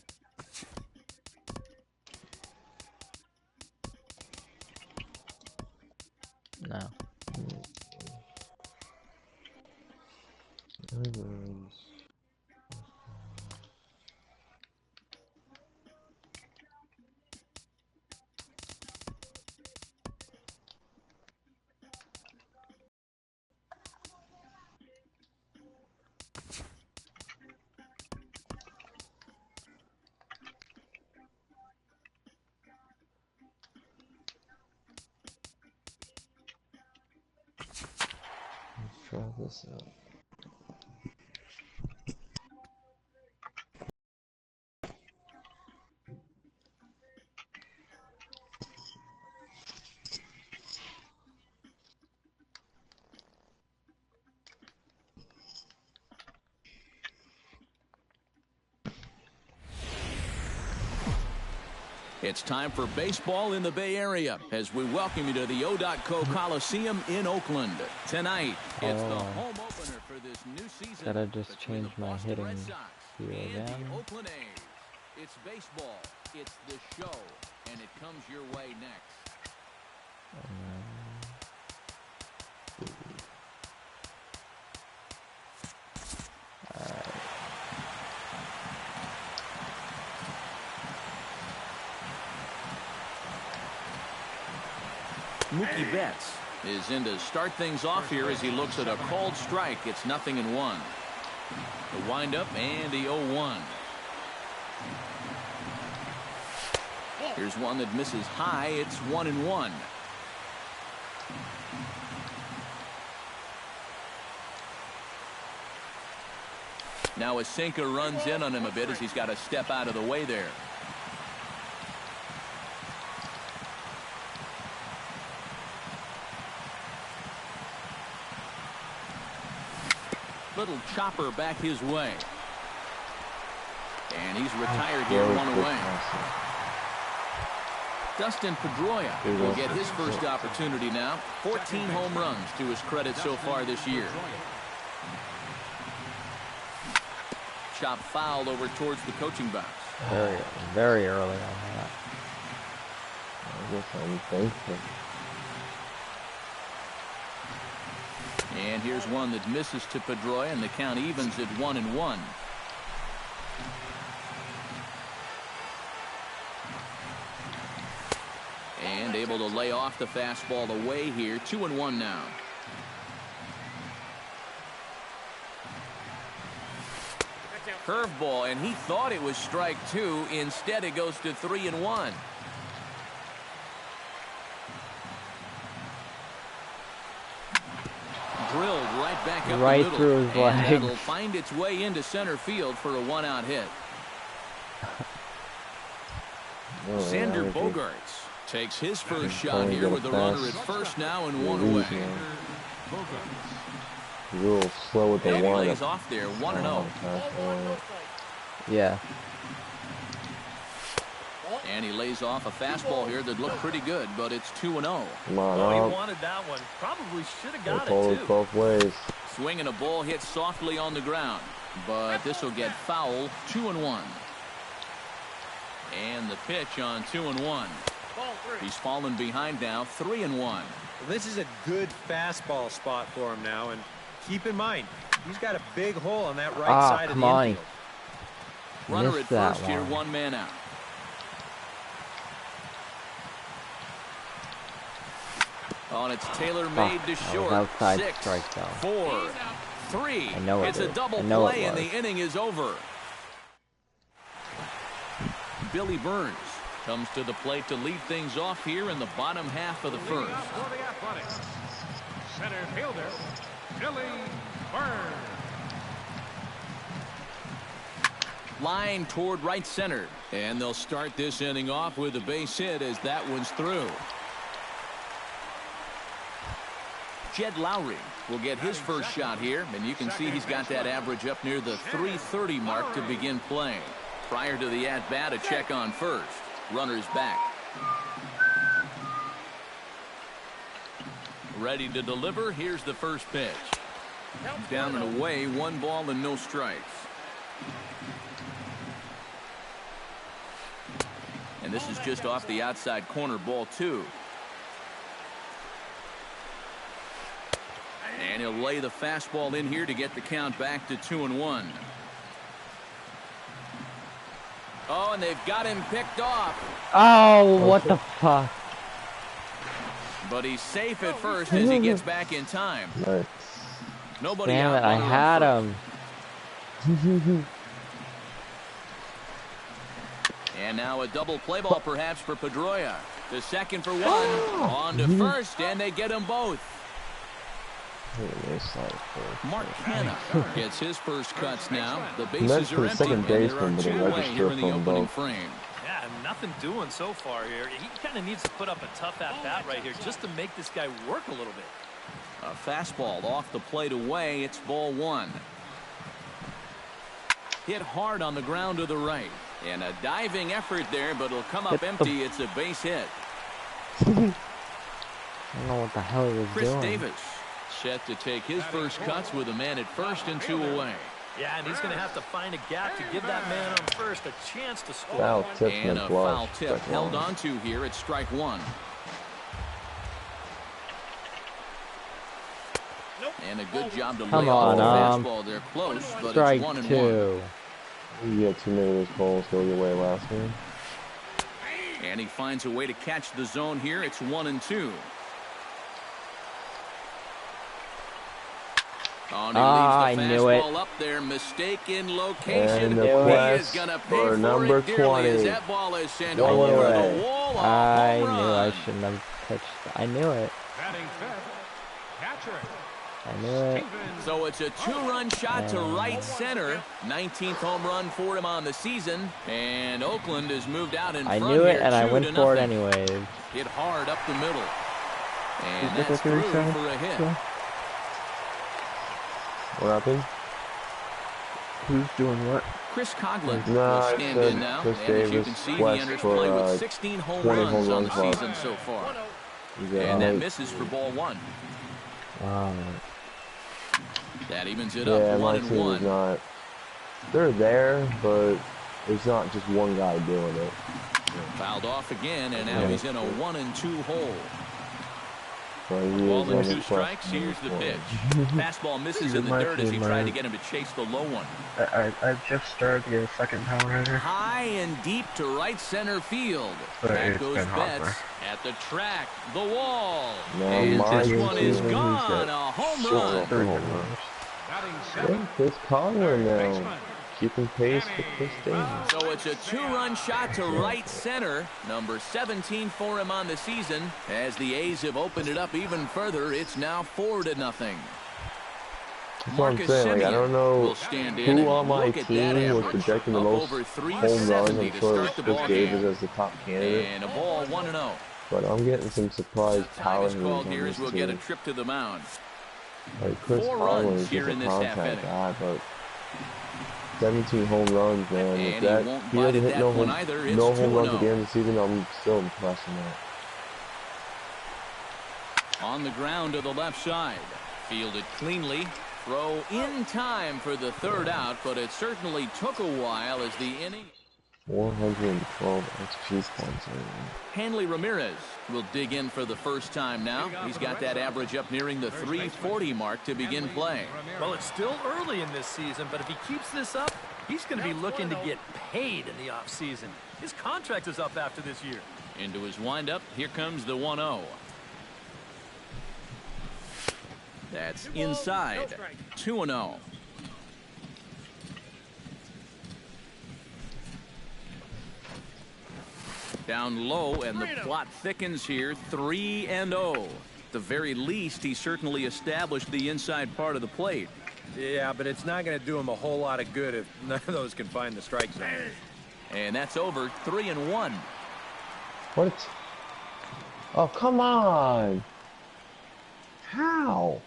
No. Let's try this out. It's time for baseball in the Bay Area as we welcome you to the O.co Coliseum in Oakland. Tonight, it's the home opener for this new season. Gotta just change my hitting here again. The Oakland A's. It's baseball. It's the show. And it comes your way next. Mookie Betts is in to start things off here as he looks at a called strike. It's 0-1. The windup and the 0-1. Here's one that misses high. It's 1-1. Now a sinker runs in on him a bit as he's got to step out of the way there. Little chopper back his way. And he's retired here, one away. Dustin Pedroia will get his first opportunity now. 14 home runs to his credit so far this year. Chop foul over towards the coaching box. Very early on that. I guess I'm thankful. And here's one that misses to Pedroia, and the count evens at 1-1. And able to lay off the fastball away here. 2-1 now. Curveball, and he thought it was strike 2. Instead, it goes to 3-1. Drilled right back up right the middle, through his legs. And that'll find its way into center field for a one-out hit. Xander Bogaerts takes his first shot here with the runner at first now and one away. He's a little slow with the and one. He lays off there, 1-0. Yeah. And he lays off a fastball here that looked pretty good, but it's 2-0. Come on, oh, he wanted that one. Probably should have got it, too. Both ways. Swinging a ball hit softly on the ground, but this will get foul. 2-1. And the pitch on 2-1. He's fallen behind now, 3-1. Well, this is a good fastball spot for him now, and keep in mind, he's got a big hole on that right side of the infield. Runner at first here, one man out. On it's tailor-made to short. Outside 6, strike zone. 4, 3. I know it's a double play, and the inning is over. Billy Burns comes to the plate to lead things off here in the bottom half of the first. For the Athletics, center fielder, Billy Burns. Line toward right center. And they'll start this inning off with a base hit as that one's through. Jed Lowry will get his first shot here, and you can see he's got that average up near the 330 mark to begin playing. Prior to the at-bat, a check on first. Runner's back. Ready to deliver. Here's the first pitch. Down and away, 1 ball and no strikes. And this is just off the outside corner, ball 2. And he'll lay the fastball in here to get the count back to 2-1. Oh, and they've got him picked off. Oh, what the fuck? But he's safe at first as he gets back in time. Nice. Nobody Damn out. it, I had him. And now a double play ball perhaps for Pedroia. The second for 1. On to first, and they get them both. Mark Hanna gets his first cuts now. The bases are empty, and there are 2 away here in the opening frame. Yeah, nothing doing so far here. He kind of needs to put up a tough at-bat right here just to make this guy work a little bit. A fastball off the plate away. It's ball 1. Hit hard on the ground to the right. And a diving effort there, but it'll come up empty. It's a base hit. I don't know what the hell he was Chris doing. Davis set to take his first cuts with a man at first and 2 away. Yeah, and he's going to have to find a gap to give that man on first a chance to score. Foul tip and a foul tip held on to here at strike 1. And a good job to lay off the fastball. They're close, but strike it's 1-1. 2. You had too many of those balls go your way last game. And he finds a way to catch the zone here. It's 1-2. Oh, and he leaves the fastball up there. Mistaken location. And He is going to pay for number it dearly 20. as that ball is sent over the wall. I knew I shouldn't have pitched. I knew it. Batting fifth, catcher. I knew it. So it's a 2-run shot to right center. 19th home run for him on the season. And Oakland has moved out in front. I knew it, here, and I 2-0. went for it anyways. Hit hard up the middle. And that's through for a hit. What happened? Who's doing what? Chris Coughlin will stand in now. Chris and as you Davis can see, West he enters for, play with 16 home 20 runs home on the runs season so far. Yeah, And that misses for ball 1. That evens it up 1-1. My team is not. They're there, but there's not just one guy doing it. Fouled off again, and now he's in a 1-2 hole. So Ball and 2 strikes. Here's the pitch. Fastball misses in the dirt as he tried to get him to chase the low one. I just started to get a second power hitter. High and deep to right center field. Back goes Betts at the track, the wall. And this one is gone. A home run. Chris Coughlin now. Keeping pace with Chris Davis. So it's a 2-run shot to right center. Number 17 for him on the season. As the A's have opened it up even further, it's now 4-0. That's what I'm saying. Like, I don't know who on my team was projecting the most home runs. I'm sure it's Chris Davis as the top candidate. And a ball 1-0. But I'm getting some surprise power hitters on here this as we'll team. get a trip to the mound. Like Chris 4 Coughlin runs is here just in a this half contact inning. guy, but 17 home runs, man. And If that, he won't he doesn't hit that no one home, either. It's no home runs 2-0. at the end of the season, I'm still impressed in that. On the ground to the left side. Fielded cleanly. Throw in time for the 3rd out, but it certainly took a while as the inning. 412 XG points. Hanley Ramirez will dig in for the first time now. He's got that average up nearing the 340 mark to begin play. Well, it's still early in this season, but if he keeps this up, he's going to be looking to get paid in the offseason. His contract is up after this year. Into his windup, here comes the 1-0. That's inside. 2-0. Down low, and the plot thickens here. 3-0. At the very least, he certainly established the inside part of the plate. Yeah, but it's not going to do him a whole lot of good if none of those can find the strike zone. And that's over. 3-1. What? Oh, come on. How?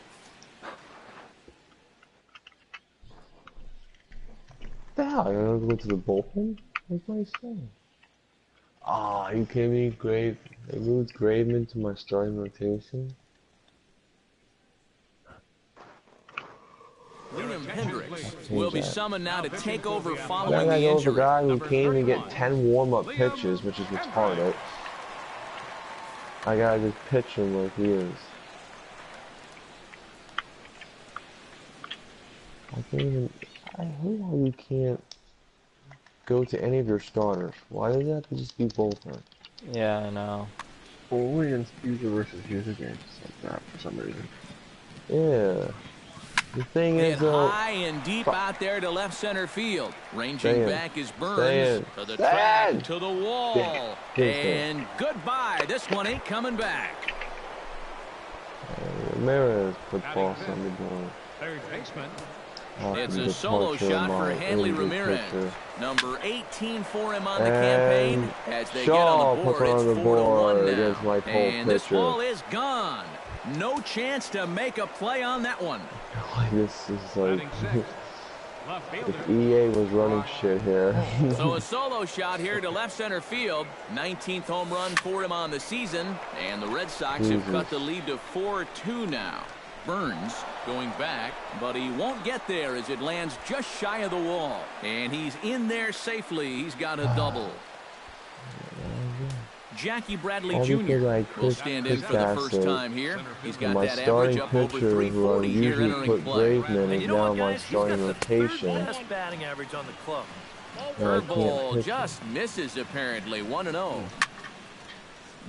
What the hell? I'm going to go to the bullpen? What's my saying? Ah, are you kidding me? They moved Graveman to my starting rotation. Liam Hendricks will be summoned now to take over following Then I the know the injury. guy who can't even get 10 warm-up pitches, which is retarded. I gotta just pitch him like he is. I can't even. I hate how you can't go to any of your starters. Why does it have to just be bullpen? Yeah, I know. Only in user versus user games like that for some reason. Yeah. The thing Hit is, high and deep out there to left center field. Ranging back is Burns to the track, to the wall. And goodbye. This one ain't coming back. Ramirez put balls on the ball. Third baseman. It's a solo shot for Hanley Ramirez. Number 18 for him on the campaign. As they get on the board, it's 4-1 now. And this ball is gone. No chance to make a play on that one. This is like If EA was running shit here. So a solo shot here to left center field. 19th home run for him on the season. And the Red Sox have cut the lead to 4-2 now. Burns going back, but he won't get there as it lands just shy of the wall. And he's in there safely. He's got a double. Jackie Bradley Jr. will stand in for the first time here. He's got that average up over 340 here entering play. And you know what, guys? He's got the third best batting average on the club. Curveball just misses apparently. 1-0.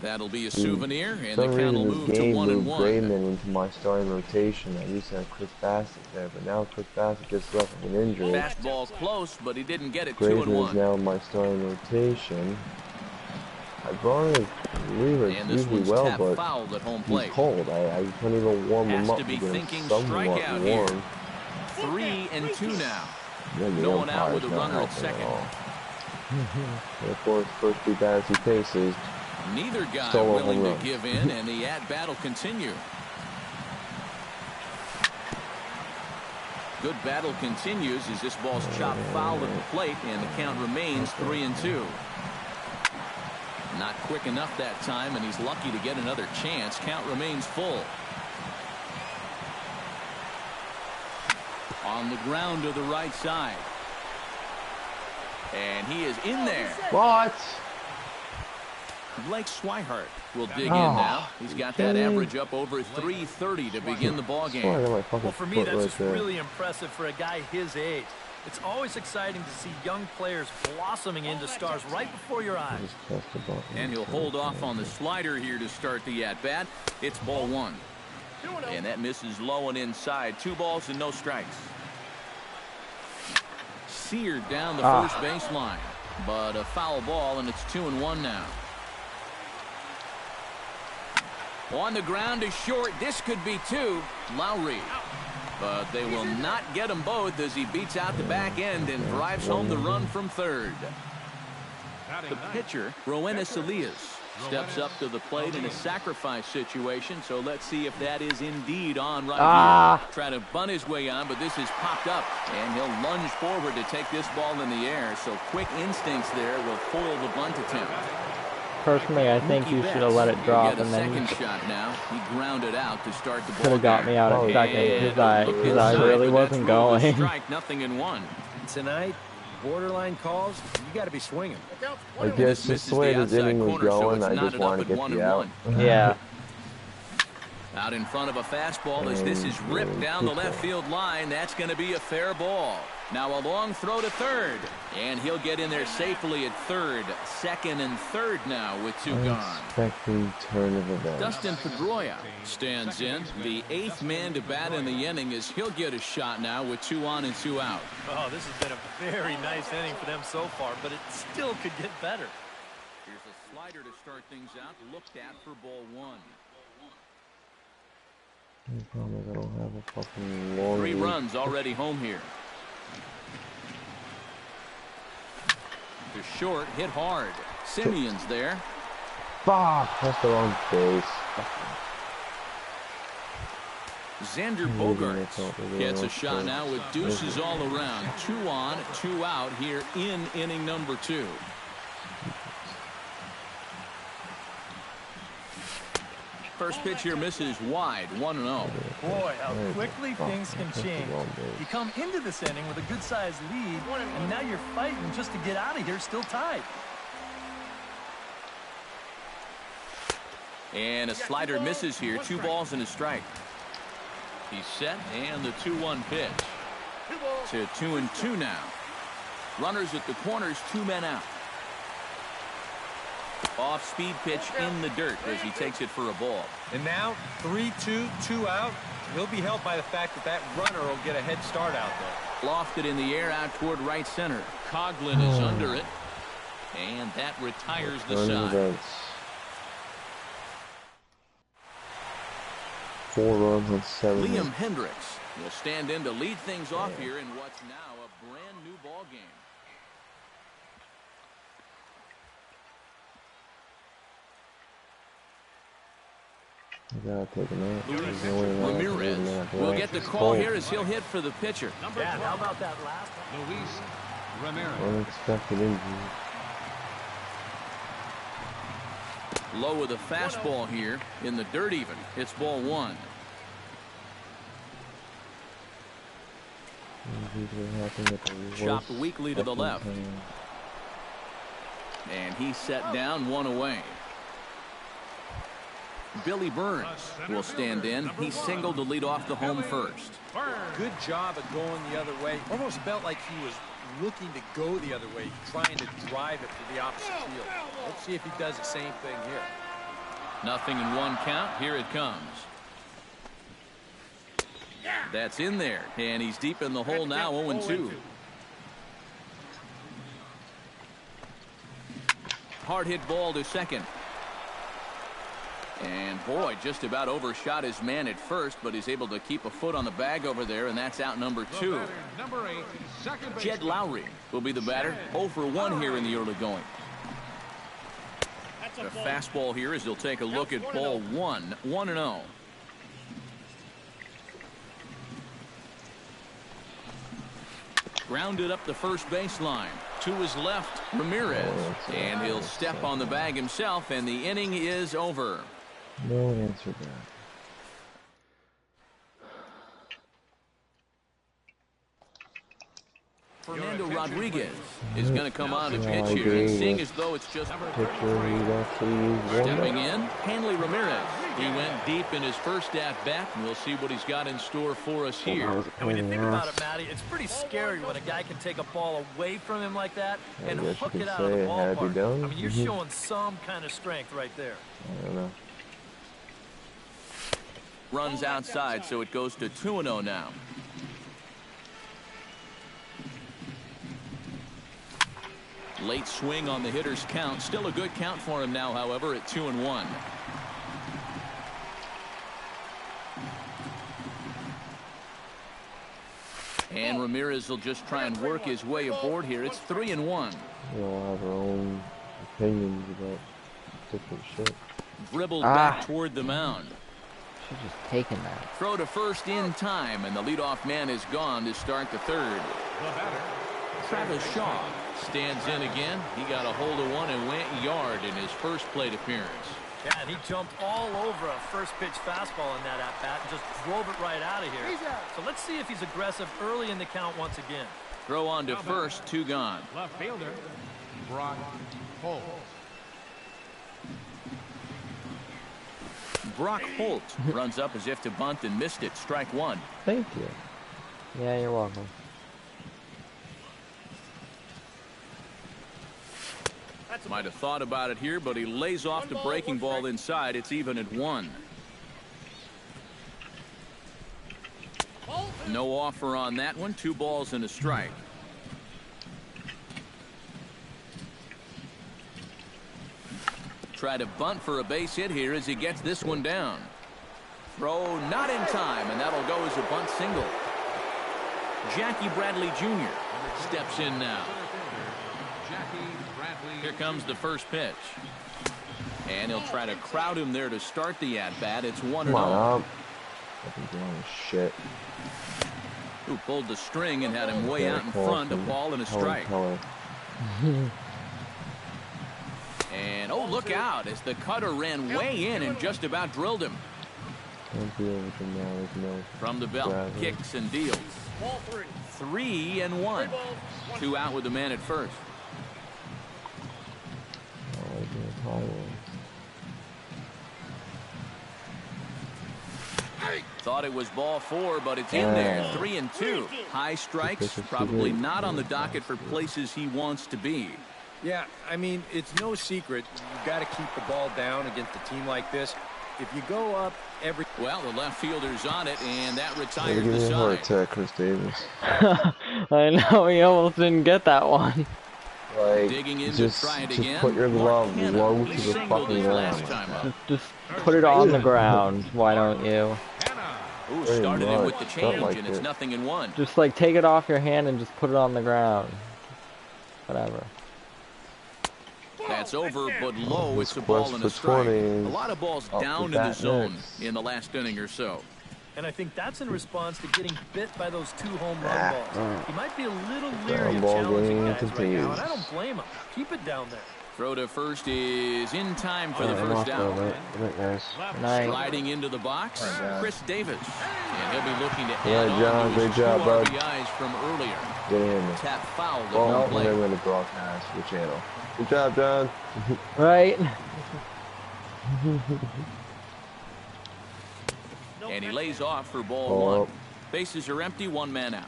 That'll be a souvenir, and the count will move to 1-1. Grayman into my starting rotation. I used to have Chris Bassett there, but now Chris Bassett gets left with an injury. Fastball close, but he didn't get it. Grayman 2-1. is now my starting rotation. I brought him usually well, but fouled at home he's plate. cold. I couldn't even warm him up to be to get thinking him somewhat strikeout warm. Here. 3-2 now. Yeah, No one out with a runner at second. And of course, first two batters he faces. Neither guy Solo willing home to give in, and the at-bat will continue. Good battle continues as this ball's chopped foul at the plate, and the count remains 3-2. Not quick enough that time, and he's lucky to get another chance. Count remains full. On the ground to the right side. And he is in there. What? Blake Swihart will dig in now. He's got that average up over 330 to begin the ball game. Well, for me, that's just really impressive for a guy his age. It's always exciting to see young players blossoming into stars right before your eyes. And he'll hold off on the slider here to start the at-bat. It's ball one. And that misses low and inside. 2 balls and no strikes. Seared down the first baseline. But a foul ball, and it's 2-1 now. On the ground is short. This could be 2. Lowry. But they will not get them both as he beats out the back end and drives home the run from third. The pitcher, Roenis Elias, steps up to the plate in a sacrifice situation, so let's see if that is indeed on right here. Trying to bunt his way on, but this is popped up, and he'll lunge forward to take this ball in the air, so quick instincts there will foil the bunt attempt. Personally, I think you should have let it drop, and then second shot now. He grounded out to start the ball. Could have got me out of second because I really wasn't going. Strike, 0-1. Tonight, borderline calls, you got to be swinging. I guess just the way this inning was going, I just want to get you out. Yeah. Out in front of a fastball as this is ripped down the left field line. That's going to be a fair ball. Now a long throw to third. And he'll get in there safely at third. Second and third now with 2 gone. Unexpected turn of events. Dustin Pedroia stands in. The 8th man to bat in the inning as he'll get a shot now with 2 on and 2 out. Oh, this has been a very nice inning for them so far, but it still could get better. Here's a slider to start things out. Looked at for ball 1. The problem is I don't have a fucking long 3 runs already home here. To short, hit hard. Simeon's there. Fuck, that's the wrong base. Xander Bogaerts gets a shot now with deuces all around. 2 on, 2 out here in inning number 2. First pitch here misses wide, 1-0. Boy, how quickly things can change. You come into this inning with a good-sized lead, and now you're fighting just to get out of here still tied. And a slider misses here. 2 balls and a strike. He's set, and the 2-1 pitch. To 2-2 now. Runners at the corners, 2 men out. Off-speed pitch in the dirt as he takes it for a ball. And now 3-2, 2 out. He'll be helped by the fact that that runner will get a head start out there. Lofted in the air out toward right center. Coughlin is under it. And that retires the side. 4 runs on 7. Liam Hendricks will stand in to lead things off here in what's now a brand new ball game. Ramirez will get the call here as he'll hit for the pitcher. Yeah, how about that last one? Luis Ramirez. Unexpected injury. Low with a fastball here in the dirt even. It's ball one. Chopped weakly to the left. And he's set down, one away. Billy Burns will stand in. He singled to lead off the home first. Good job at going the other way. Almost felt like he was looking to go the other way, trying to drive it to the opposite field. Let's see if he does the same thing here. Nothing in one count. Here it comes. That's in there, and he's deep in the hole now, 0-2. Hard hit ball to second. And boy, just about overshot his man at first, but he's able to keep a foot on the bag over there, and that's out number 2. Number 8, second base. Jed Lowry will be the batter. 0 for 1 here in the early going. The fastball here as he'll take a look at ball 1, 1-0. Grounded up the first baseline. To his left, Ramirez. And he'll step on the bag himself, and the inning is over. No answer back. Fernando Rodriguez is going to come on to pitch here, and seeing as though it's just stepping in, Hanley Ramirez. He went deep in his first at-bat, and we'll see what he's got in store for us here. And when you think about it, Matty, it's pretty scary when a guy can take a ball away from him like that and hook it out of the ballpark. I mean, you're showing some kind of strength right there. I don't know. Runs outside, so it goes to 2-0 now. Late swing on the hitter's count. Still a good count for him now, however, at 2-1. And Ramirez will just try and work his way aboard here. It's 3-1. We all have our own opinions about different shit. Dribbled back toward the mound. Should have just taken that. Throw to first in time, and the leadoff man is gone to start the third. Travis Shaw stands in again. He got a hold of one and went yard in his first plate appearance. Yeah, and he jumped all over a first pitch fastball in that at-bat and just drove it right out of here. So let's see if he's aggressive early in the count once again. Throw on to first, 2 gone. Left fielder, Brock Holt. Brock Holt runs up as if to bunt and missed it. Strike 1. Thank you. Yeah, you're welcome. Might have thought about it here, but he lays off the breaking ball inside. It's even at 1. No offer on that one. 2 balls and a strike. Try to bunt for a base hit here as he gets this one down. Throw not in time, and that'll go as a bunt single. Jackie Bradley Jr. steps in now. Here comes the first pitch. And he'll try to crowd him there to start the at-bat. It's 1-0. Shit. Who pulled the string and had him way out in front, a ball and a strike. And oh, look out as the cutter ran way in and just about drilled him. From the belt, kicks and deals. 3-1. 2 out with the man at first. Thought it was ball 4, but it's in there. 3-2. High strikes, probably not on the docket for places he wants to be. Yeah, I mean, it's no secret. You've got to keep the ball down against a team like this. If you go up every... Well, the left fielder's on it, and that retires the side. Heart attack, Chris Davis. I know, he almost didn't get that one. Like, digging in just to try it just again. put your glove low to the fucking ground. Just put it on the ground, why don't you? Ooh, started it with the change, and it's 0-1. Just like take it off your hand and just put it on the ground. Whatever. That's over, but low. It's a ball and a strike. A lot of balls down in the zone in the last inning or so. And I think that's in response to getting bit by those 2 home run balls. He might be a little leery of challenging guys right now, and I don't blame him. Keep it down there. Throw to first is in time for the first down. Sliding into the box, Chris Davis. And he'll be looking to add on to his 2 RBIs from earlier. Get in. Tap foul. Oh, they're going to broadcast the channel. Good job, John. Right. And he lays off for ball 1. Bases are empty, 1 man out.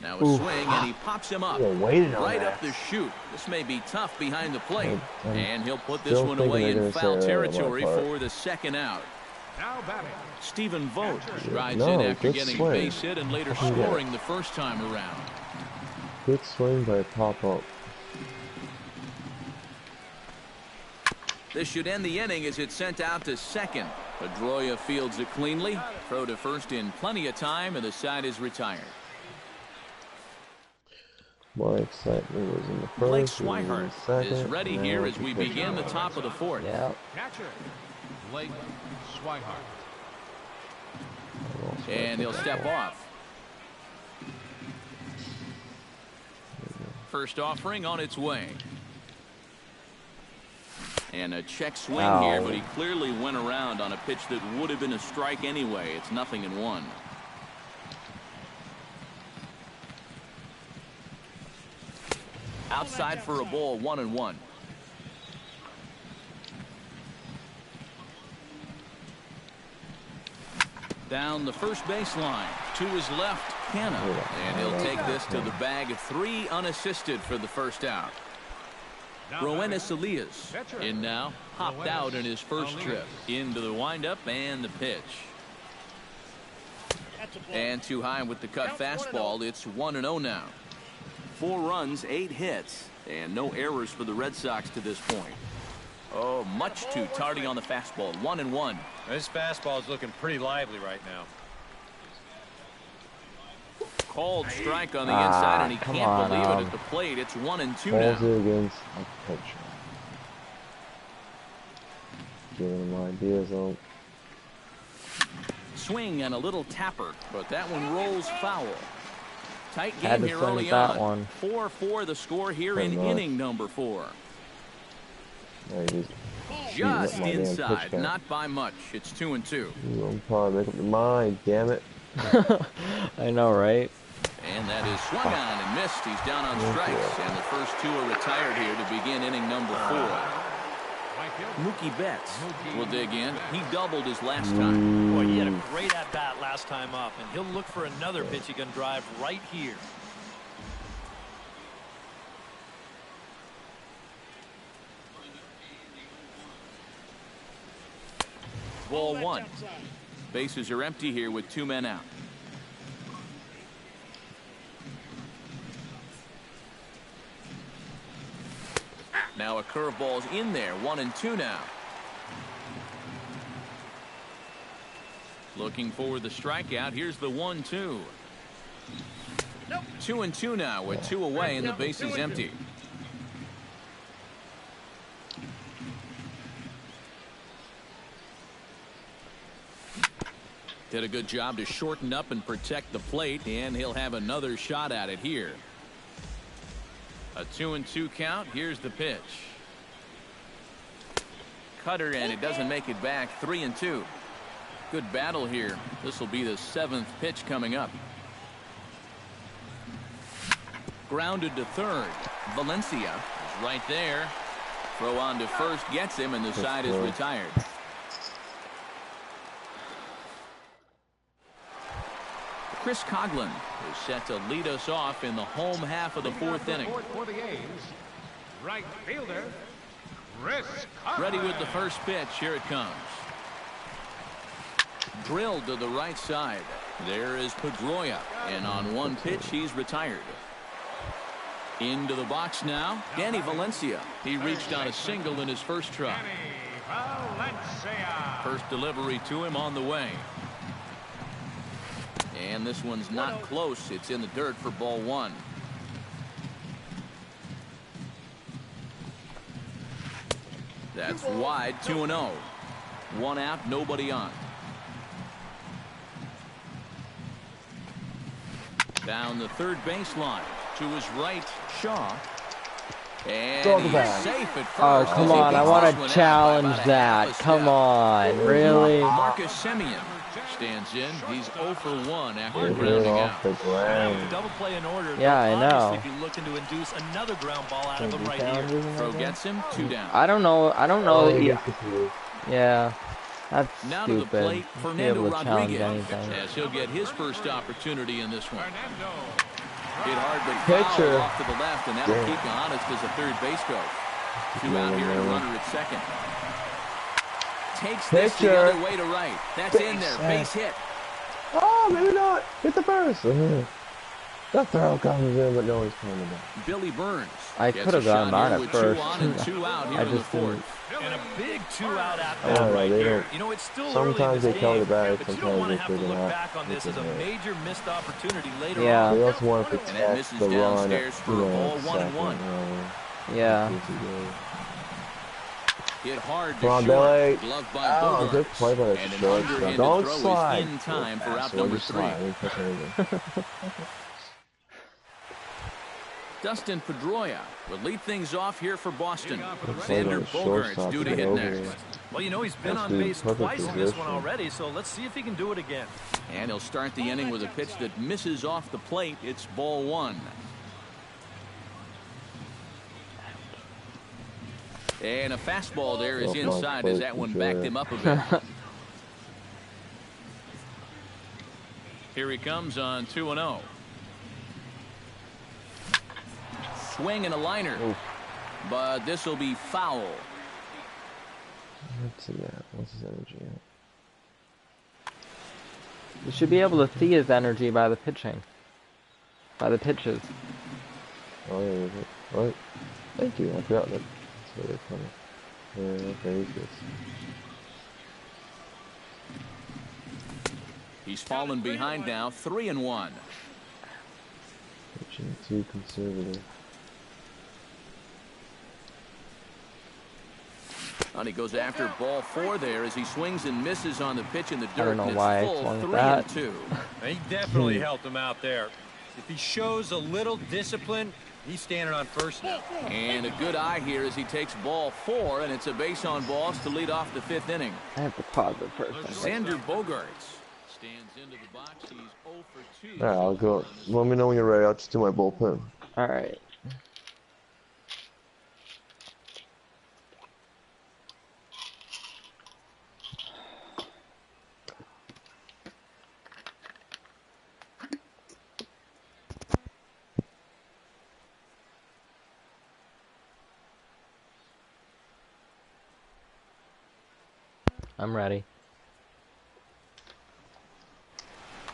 Now a swing, and he pops him up. Right up the chute. This may be tough behind the plate. And he'll put this one away in foul territory for the 2nd out. Now batting. Stephen Vogt rides in after getting a base hit and later scoring the first time around. Good swing by pop-up. This should end the inning as it's sent out to second. Pedroia fields it cleanly. Throw to first in plenty of time, and the side is retired. My excitement was in the first. Blake Swihart is ready here as we begin the top of the 4th. Yeah. Catcher, Blake Swihart. And he'll step off. First offering on its way. And a check swing here, but he clearly went around on a pitch that would have been a strike anyway. It's 0-1. Outside for a ball, 1-1. Down the first baseline. To his left, Canna. And he'll take this to the bag of 3 unassisted for the first out. Roenis Elias in now. Hopped out in his first trip. Into the windup and the pitch. And too high with the cut fastball. It's 1-0 now. 4 runs, 8 hits, and no errors for the Red Sox to this point. Oh, much too tardy on the fastball. 1-1. This fastball is looking pretty lively right now. Called strike on the inside, and he can't believe it at the plate. It's 1-2 now. Against a pitcher. Giving him ideas on. Swing and a little tapper, but that one rolls foul. Tight game here early on. 4-4 the score here in inning number 4. Just inside, not by much. It's 2-2. I'm probably make up your mind, damn it. I know, right? And that is swung on and missed. He's down on strikes, and the first 2 are retired here to begin inning number 4. Mookie Betts will dig in. He doubled his last time. Boy, he had a great at-bat last time up, and he'll look for another pitch he can drive right here. Ball 1. Bases are empty here with 2 men out. Now a curveball's in there. 1-2 now. Looking for the strikeout. Here's the 1-2. 2-2 now with 2 away and the base is empty. Did a good job to shorten up and protect the plate, and he'll have another shot at it here. A 2-2 count. Here's the pitch. Cutter, and it doesn't make it back. 3-2. Good battle here. This will be the 7th pitch coming up. Grounded to third. Valencia is right there. Throw on to first gets him, and the side is retired. Chris Coghlan is set to lead us off in the home half of the 4th inning. For the A's, right fielder, Chris Coghlan. Ready with the first pitch. Here it comes. Drilled to the right side. There is Pedroia, and on one pitch he's retired. Into the box now, Danny Valencia. He reached on a single in his first try. Valencia. First delivery to him on the way. And this one's not close. It's in the dirt for ball 1. That's wide, 2-0. 1 out, nobody on. Down the third baseline. To his right, Shaw. And he's safe at first. Oh, come on. I want to challenge that. Come on. Really? Marcus Semien stands in. He's 0 for 1 after grounding out. Double play in order. Yeah, I know. Be looking to induce another ground ball out of him right here. Throw gets him, 2 down. I don't know that yeah. That's now stupid. To the plate, Fernando Rodriguez, as he'll get his first opportunity in this one. Hit hard, but pitcher off to the left, and that'll keep you honest as a third base coach. 2 out here and a runner at second. Takes this the other way to right. That's in there. Base hit. Oh, maybe not. Hit the first. That throw comes in, but no one's coming back. Billy Burns. I could have gone mine at first. 2 on and 2 out here in the fourth. And a big 2-out at bat right here. You know, it's still sometimes they tell the back, but you don't want to have to look back on this as a major missed opportunity later on. They also want to protect the run at, ball 1-1. Yeah. Hit hard to short. Billy. Glove by Bogarts. Good play by the short. Don't slide. In time for out number 3. Dustin Pedroia will lead things off here for Boston. Xander Bogaerts due to hit next. Well, you know, he's been on base twice in this one already, so let's see if he can do it again. And he'll start the inning with a pitch that misses off the plate. It's ball 1. And a fastball there is inside as that one backed him up a bit. Here he comes on 2-0. Swing and a liner. Oof. But this will be foul. Let's see that. What's his energy at? You should be able to see his energy by the pitching. By the pitches. Oh, yeah. Right. Thank you. I forgot that. That's where they're coming. Yeah, okay, he's good. He's fallen behind now, 3-1. Pitching too conservative. And he goes after ball 4 there as he swings and misses on the pitch in the dirt. I don't know why I swung at that. 3-2. He definitely helped him out there. If he shows a little discipline, he's standing on first now. And a good eye here as he takes ball 4, and it's a base on balls to lead off the 5th inning. I have to pause it first. Xander Bogaerts stands into the box. He's 0 for 2. Alright, I'll go. Let me know when you're ready. I'll just do my bullpen. Alright. I'm ready.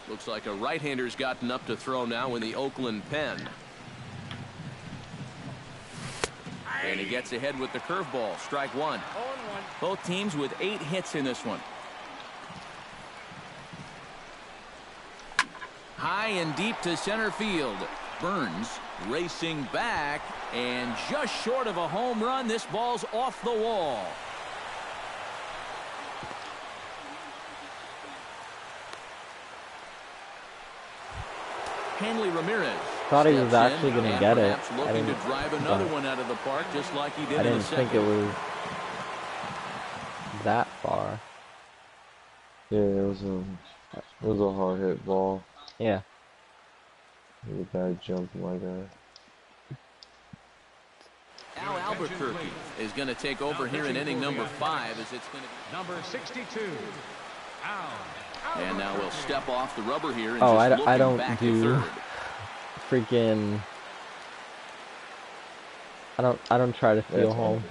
Looks like a right-hander's gotten up to throw now in the Oakland pen. And he gets ahead with the curveball. Strike 1. Both teams with 8 hits in this one. High and deep to center field. Burns racing back, and just short of a home run. This ball's off the wall. Hanley Ramirez thought he was actually going to get it. I didn't drive another one out of the park just like he did. I didn't think it was that far. Yeah, it was a hard hit ball. Yeah. It was a bad jump from my guy. Al Albuquerque is going to take over here in inning number 5 as it's going to be number 62. Al. And now we'll step off the rubber here. And I don't do freaking. I don't try to steal home.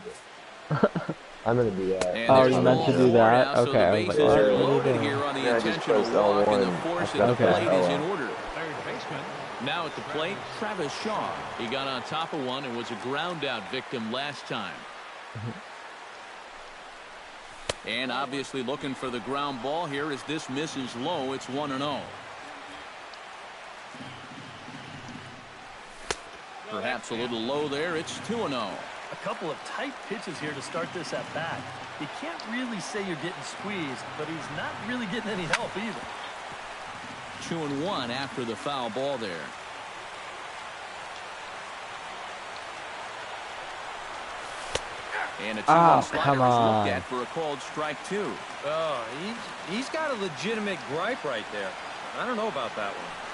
I'm gonna do that. Oh, you meant to do that? Now, okay. So the bases are loaded here on the intentional walk, and the force at the plate is in order. Third baseman. Now at the plate, Travis Shaw. He got on top of one and was a ground out victim last time. And obviously looking for the ground ball here as this misses low. It's 1-0. Perhaps a little low there. It's 2-0. A couple of tight pitches here to start this at bat. You can't really say you're getting squeezed, but he's not really getting any help either. 2-1 after the foul ball there. And a 2-1 slider is looked at for a called strike 2. Oh, he's got a legitimate gripe right there. I don't know about that one.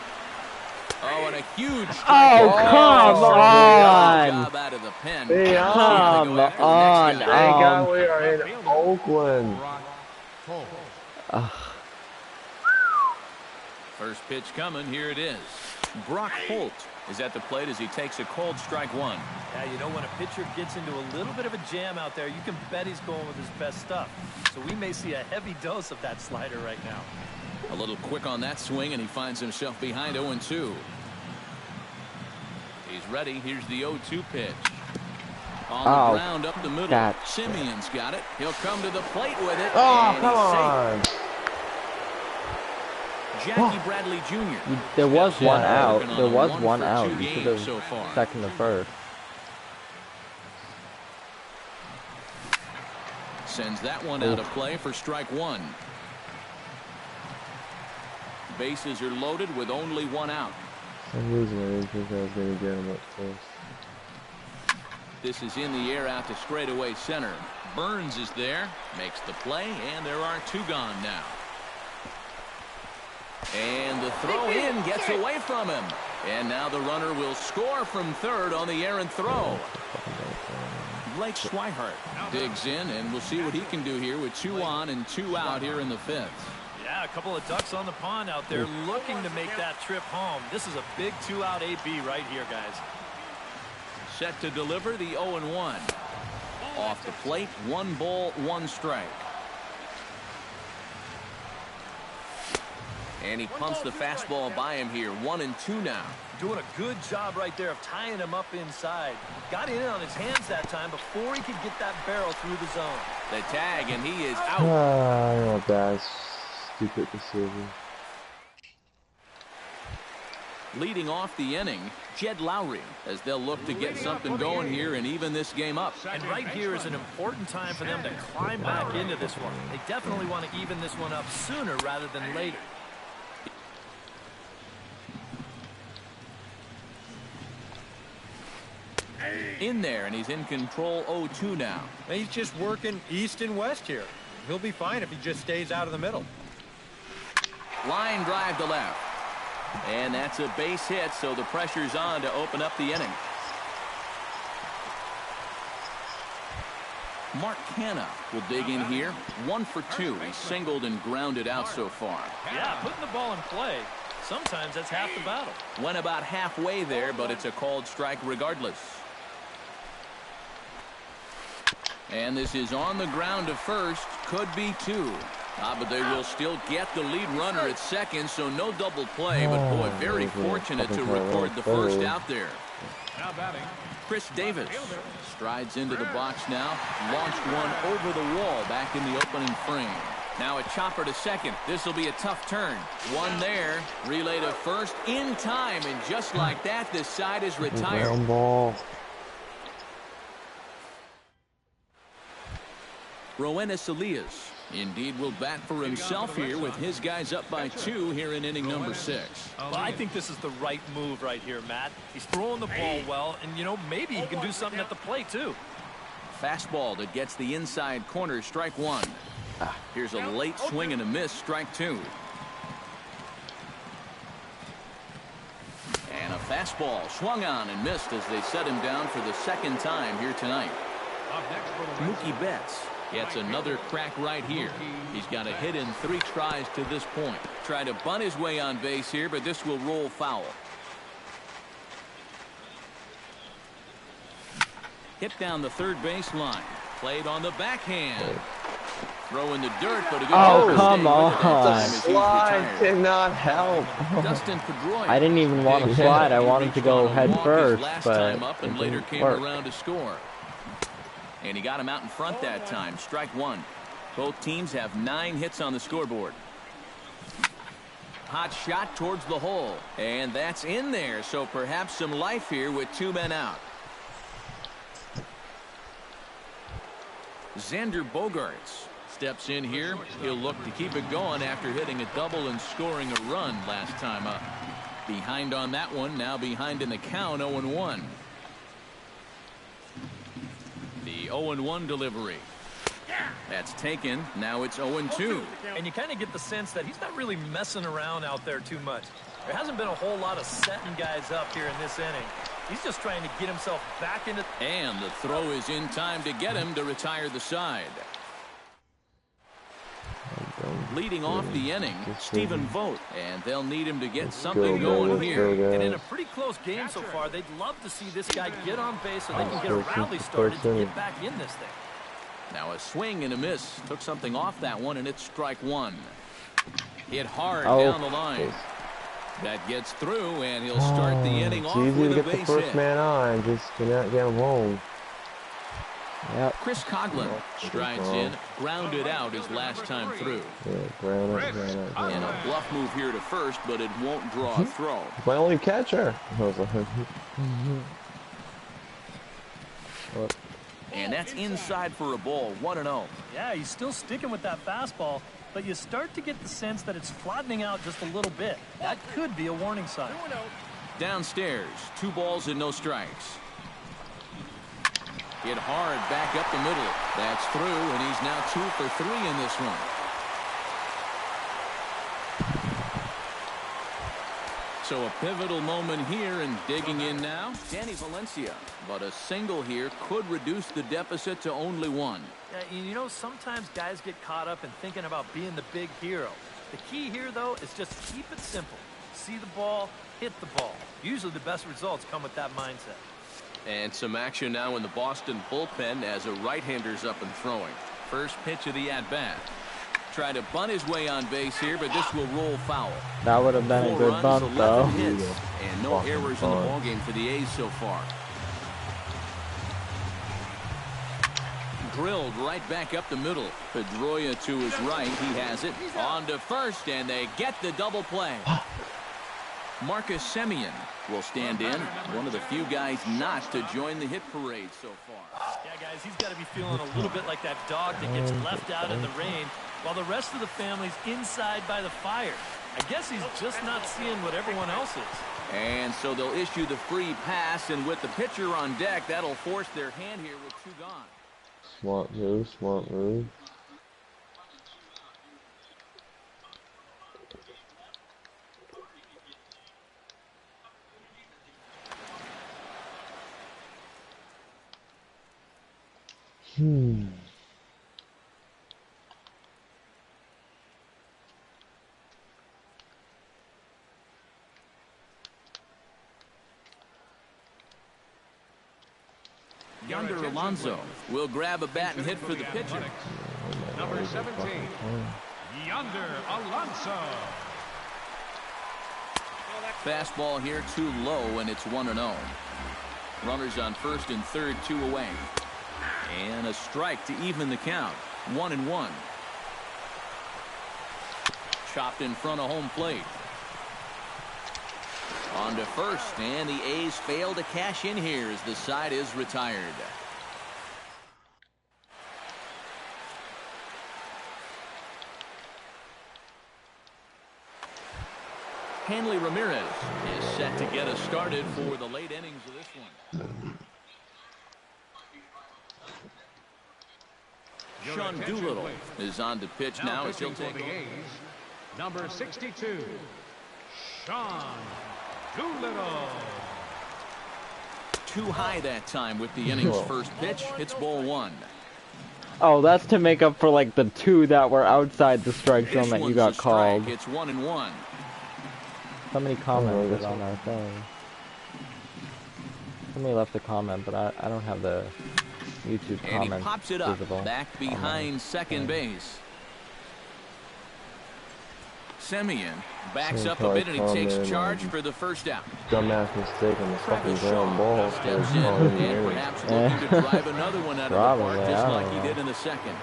Oh, and a huge strike. Oh, come on! Job out of the pen. Come on! Thank God we are in Oakland. First pitch coming. Here it is. Brock Holt is at the plate as he takes a called strike 1. Yeah, you know, when a pitcher gets into a little bit of a jam out there, you can bet he's going with his best stuff. So we may see a heavy dose of that slider right now. A little quick on that swing, and he finds himself behind 0-2. He's ready. Here's the 0-2 pitch. On the ground up the middle. Simeon's got it. He'll come to the plate with it. Oh, come on. Jackie Bradley Jr. There was one out. There was one out. You should have so far. second to first. Sends that one out of play for strike 1. Bases are loaded with only one out. For some reason I didn't think I was going to get him up close. This is in the air out to straightaway center. Burns is there, makes the play, and there are 2 gone now. And the throw in gets away from him. And now the runner will score from third on the errant throw. Blake Swihart digs in, and we'll see what he can do here with 2 on and 2 out here in the 5th. Yeah, a couple of ducks on the pond out there looking to make that trip home. This is a big 2-out AB right here, guys. Set to deliver the 0-1. Off the plate, 1 ball, 1 strike. And he pumps the fastball by him here. 1-2 now. Doing a good job right there of tying him up inside. Got in on his hands that time before he could get that barrel through the zone. The tag, and he is out. Oh, that's stupid decision. Leading off the inning, Jed Lowry, as they'll look to get something going here and even this game up. And right here is an important time for them to climb back into this one. They definitely want to even this one up sooner rather than later. In there, and he's in control. 0-2 now. He's just working east and west here. He'll be fine if he just stays out of the middle. Line drive to left. And that's a base hit, so the pressure's on to open up the inning. Mark Canha will dig in here. 1 for 2. He's singled and grounded out so far. Yeah, putting the ball in play. Sometimes that's half the battle. Went about halfway there, but it's a called strike regardless. And this is on the ground to first. Could be 2. But they will still get the lead runner at second, so no double play. But boy, very fortunate to record the first out there. Now batting, Chris Davis strides into the box now. Launched one over the wall back in the opening frame. Now a chopper to second. This will be a tough turn. One there. Relay to first in time. And just like that, this side is retired. Roenis Elias indeed will bat for himself here with his guys up by 2 here in inning number 6. Well, I think this is the right move right here, Matt. He's throwing the ball well, and, you know, maybe he can do something at the plate, too. Fastball that gets the inside corner, strike 1. Here's a late swing and a miss, strike 2. And a fastball swung on and missed as they set him down for the second time here tonight. Mookie Betts gets another crack right here. He's got a hit in 3 tries to this point. Tried to bunt his way on base here, but this will roll foul. Hit down the third base line. Played on the backhand. Throw in the dirt, but a good come on. The slide did not help. Dustin Pedroia. I didn't even want to slide. I wanted to go head first, last but time up and later came work. around to score. And he got him out in front that time. Strike 1. Both teams have 9 hits on the scoreboard. hot shot towards the hole. And that's in there, so perhaps some life here with 2 men out. Xander Bogaerts steps in here. He'll look to keep it going after hitting a double and scoring a run last time up. Behind on that one, now behind in the count, 0-1. The 0-1 delivery. That's taken. Now it's 0-2. And you kind of get the sense that he's not really messing around out there too much. There hasn't been a whole lot of setting guys up here in this inning. He's just trying to get himself back into... And the throw is in time to get him to retire the side. Leading off the inning, Stephen Vogt. And they'll need him to get something going here. And in a pretty close game so far, they'd love to see this guy get on base so they can get a rally started to get back in this thing. Now a swing and a miss. Took something off that one, and it's strike one. Hit hard down the line. That gets through, and he'll start the inning off with a base hit. It's easy to get the first man on. Just cannot get him home. Yep. Chris Coughlin strides in, grounded out his last time through. Yeah, ground out. And a bluff move here to first, but it won't draw a throw. My only catcher. And that's inside for a ball, 1-0. Yeah, he's still sticking with that fastball, but you start to get the sense that it's flattening out just a little bit. That could be a warning sign. Downstairs, 2 balls and no strikes. Hit hard back up the middle. That's through, and he's now 2 for 3 in this one. So a pivotal moment here, and digging in now, Danny Valencia. But a single here could reduce the deficit to only 1. Yeah, you know, sometimes guys get caught up in thinking about being the big hero. The key here, though, is just keep it simple. See the ball, hit the ball. Usually the best results come with that mindset. And some action now in the Boston bullpen as a right-hander's up and throwing. First pitch of the at-bat. Try to bunt his way on base here, but this will roll foul. That would have been a good bunt, though. Hits, and no errors in the ballgame for the A's so far. Drilled right back up the middle. Pedroia to his right. He has it. On to first, and they get the double play. Marcus Semien will stand in. One of the few guys not to join the hit parade so far. Yeah, guys, he's got to be feeling a little bit like that dog that gets left out in the rain while the rest of the family's inside by the fire. I guess he's just not seeing what everyone else is. And so they'll issue the free pass, and with the pitcher on deck, that'll force their hand here with 2 gone. Smart move, smart move. Yonder Alonso will grab a bat and hit for the pitcher. Number 17, Yonder Alonso. Fastball here too low, and it's 1-0. Runners on first and third, 2 away. And a strike to even the count. 1-1. Chopped in front of home plate. On to first, and the A's fail to cash in here as the side is retired. Hanley Ramirez is set to get us started for the late innings of this one. Sean Doolittle is on to pitch now as he'll take the A's, number 62, Sean Doolittle. Too high that time with the inning's first pitch. It's ball 1. Oh, that's to make up for like the 2 that were outside the strike zone that you got called. It's 1-1. Somebody commented on our thing. Somebody left a comment, but I don't have the YouTube comment. And he pops it up back behind second base. Semien backs up a bit, and he takes charge for the first out. Dumbass mistake on the fucking ground ball. Steps in and perhaps looking to drive another one out of the park, just like he did in the second.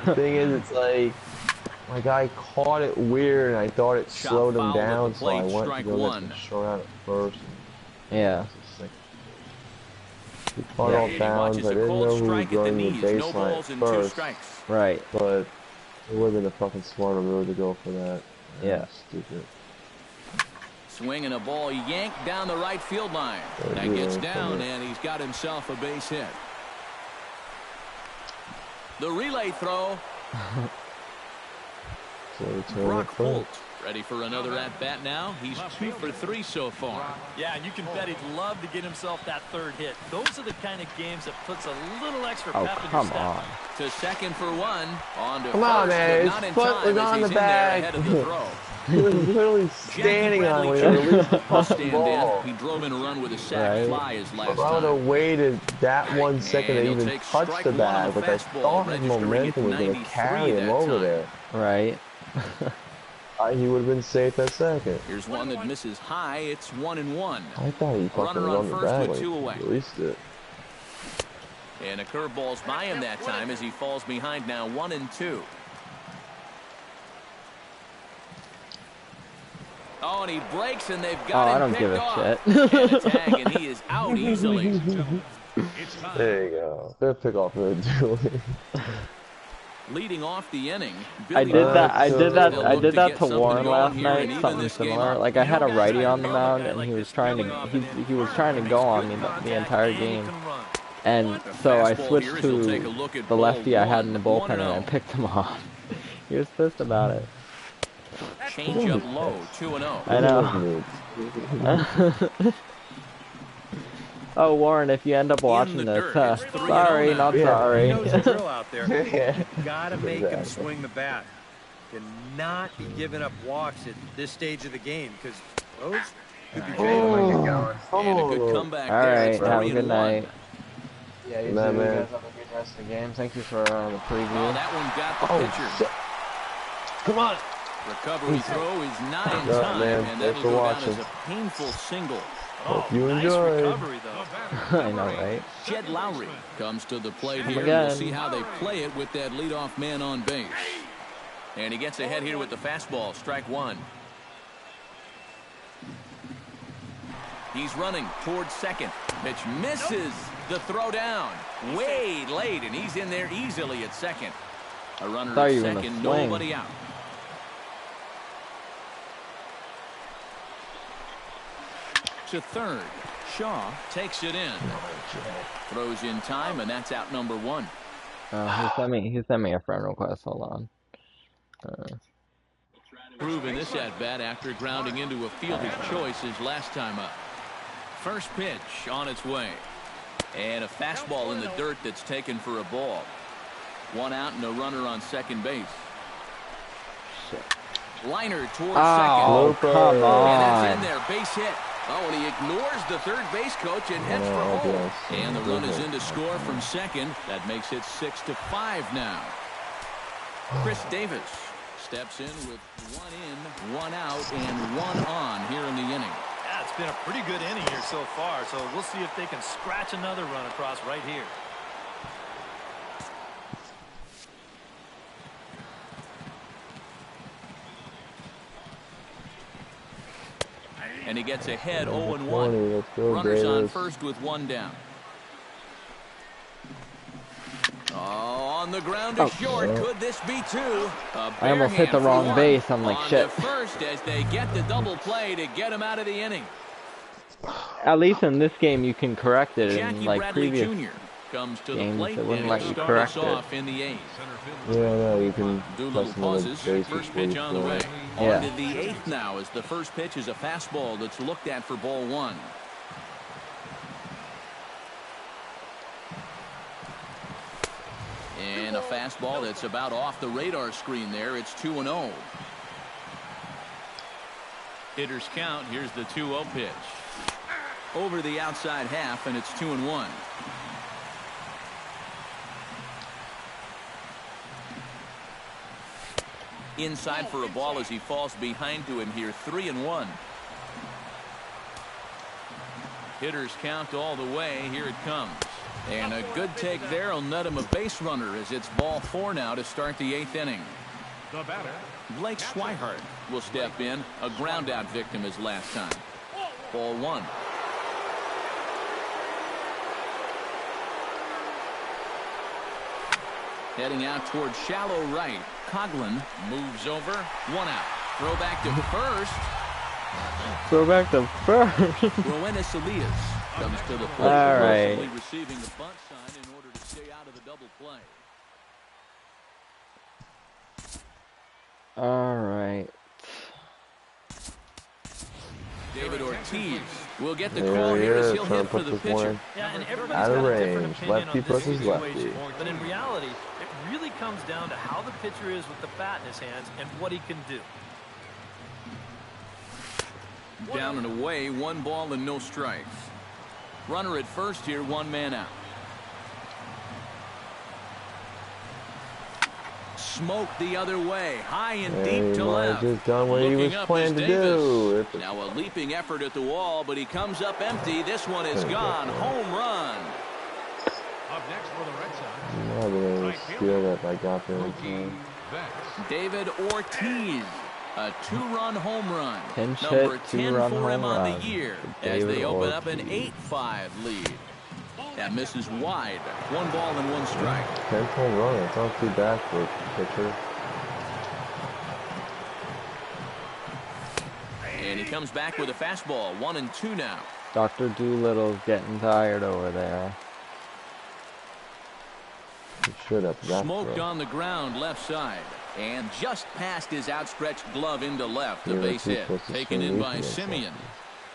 The thing is, it's like my guy caught it weird, and I thought it slowed him down, so I went to go get some short out at first. Yeah. He caught all bounds. I didn't know who was running the baseline at first. Right. But it would have been a fucking smarter move to go for that. Yeah. Stupid. Swinging a ball yanked down the right field line. That gets down, and he's got himself a base hit. The relay throw. Brock Holt ready for another at-bat now. He's 2 for 3 so far. Yeah, and you can bet he'd love to get himself that third hit. Those are the kind of games that puts a little extra pep in your step. On. To second for 1. On to come first, on, man. not in His foot time was on as the he's in there bag. ahead of the throw. He was literally standing on it when he released the fucking ball. He drove in a run with a sac fly his last I would time. have waited that 1 second to even touch the bag, but I thought his momentum was going to carry him over there. Right. He would have been safe that second. Here's one that misses high. It's 1-1. I thought he fucking was on the bag when he released it. And a curveball's by him that time as he falls behind now 1-2. Oh, and he breaks, and they've got him I don't picked give a off. shit. And a tag, and he is out easily. There you go. Good pick off there, Julie. Leading off the inning. I did that to Warren last night, something similar. Like I had a righty on the mound, and he was trying to go on me the entire game. And so I switched to the lefty I had in the bullpen, and I picked him off. He was pissed about it. Change up low, 2-0. I know. Oh, Warren, if you end up watching this, sorry, not sorry. He knows the drill out there. You gotta make him swing the bat. Cannot be giving up walks at this stage of the game, because those could be fatal. And a good comeback all there. right, have a good night. Yeah, you too. You guys have a good rest of the game. Thank you for the preview. Oh, that one got the pitcher. Shit. Come on. Recovery throw is not in time, man. and that'll Thanks for go watching. down as a painful single. Hope you nice enjoy. recovery, though. I know, right? Jed Lowry comes to the plate here. Again. We'll see how they play it with that leadoff man on base. And he gets ahead here with the fastball. Strike 1. He's running towards second. Pitch misses. The throw down. Way late, and he's in there easily at second. A runner at second, nobody out. To third. Shaw takes it in. Throws in time, and that's out number 1. He sent me a friend request. Hold on. Proving this at bat after grounding into a fielder's choice his last time up. First pitch on its way. And a fastball in the dirt that's taken for a ball. 1 out and a runner on second base. Shit. Liner towards second. Come on. And that's in there. Base hit. Oh, and he ignores the third base coach and heads for home. And the run is in to score from second. That makes it 6-5 now. Chris Davis steps in with 1 in, 1 out, and 1 on here in the inning. Yeah, it's been a pretty good inning here so far, so we'll see if they can scratch another run across right here. And he gets ahead 0-1. Runners on first with 1 down. Oh, on the ground to short. Could this be 2? I almost hit the wrong base. I'm like, shit. First as they get the double play to get him out of the inning. At least in this game, you can correct it. Jackie In like Bradley previous Jr. comes to the games, plate it wouldn't and let you start correct us it. off in the 8th. Yeah, no, you can Do little pauses. First pitch on the way. Yeah. On to the 8th now as the first pitch is a fastball that's looked at for ball 1. And a fastball that's about off the radar screen there. It's 2-0. Hitters count. Here's the 2-0 pitch. Over the outside half, and it's 2-1. Inside for a ball as he falls behind to him here. 3-1. Hitters count all the way. Here it comes. And a good take there will net him a base runner as it's ball 4 now to start the 8th inning. The batter. Blake Swihart will step in. A ground out victim his last time. Ball 1. Heading out towards shallow right. Coughlin moves over. 1 out. Throw back to first. Throw back to first. Roenis Elias comes to the plate. All right. Receiving the bunt sign in order to stay out of the double play. All right. David Ortiz will get the call here as he'll hit for the pitcher. Yeah, and everybody's got a different opinion on this situation. But in reality, it really comes down to how the pitcher is with the bat in his hands and what he can do. Down and away, 1 ball and no strikes. Runner at first here, 1 man out. Smoke the other way, high and deep to left. Just done what he was planning to do. Now a leaping effort at the wall, but he comes up empty. This one is gone. Home run. Up next for the Red Sox. No, they steal that by got there. David Ortiz, a 2-run home run. Number 10 for him on the year as they open Ortiz. up an 8-5 lead. That misses wide. 1 ball and 1 strike. 10th home run. It's not too bad for a pitcher. And he comes back with a fastball. 1-2 now. Dr. Doolittle's getting tired over there. He should have. Smoked on the ground left side. And just past his outstretched glove into left. The base hit. Taken in by Simeon.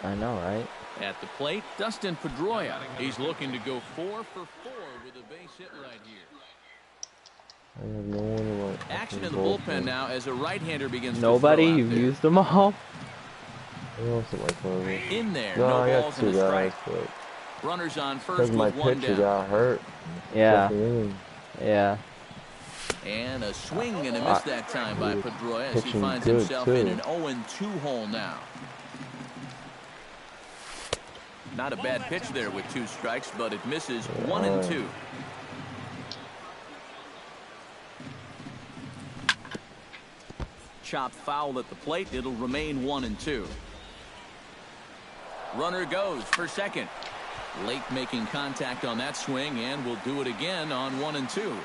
I know, right? At the plate, Dustin Pedroia. He's looking to go 4 for 4 with a base hit right here. I have no one to Action in the bullpen now as a right-hander begins Nobody? to throw out You've there. used them all? In there, no no I got balls 2 and a strike. guys, Runners on first because my with 1 pitcher down. got hurt. Yeah. Yeah. And a swing and a miss that time by Pedroia as he Pitching finds good, himself too. in an 0-2 hole now. Not a bad pitch there with 2 strikes, but it misses 1-2. Chopped foul at the plate. It'll remain 1-2. Runner goes for second. Late making contact on that swing, and will do it again on 1-2.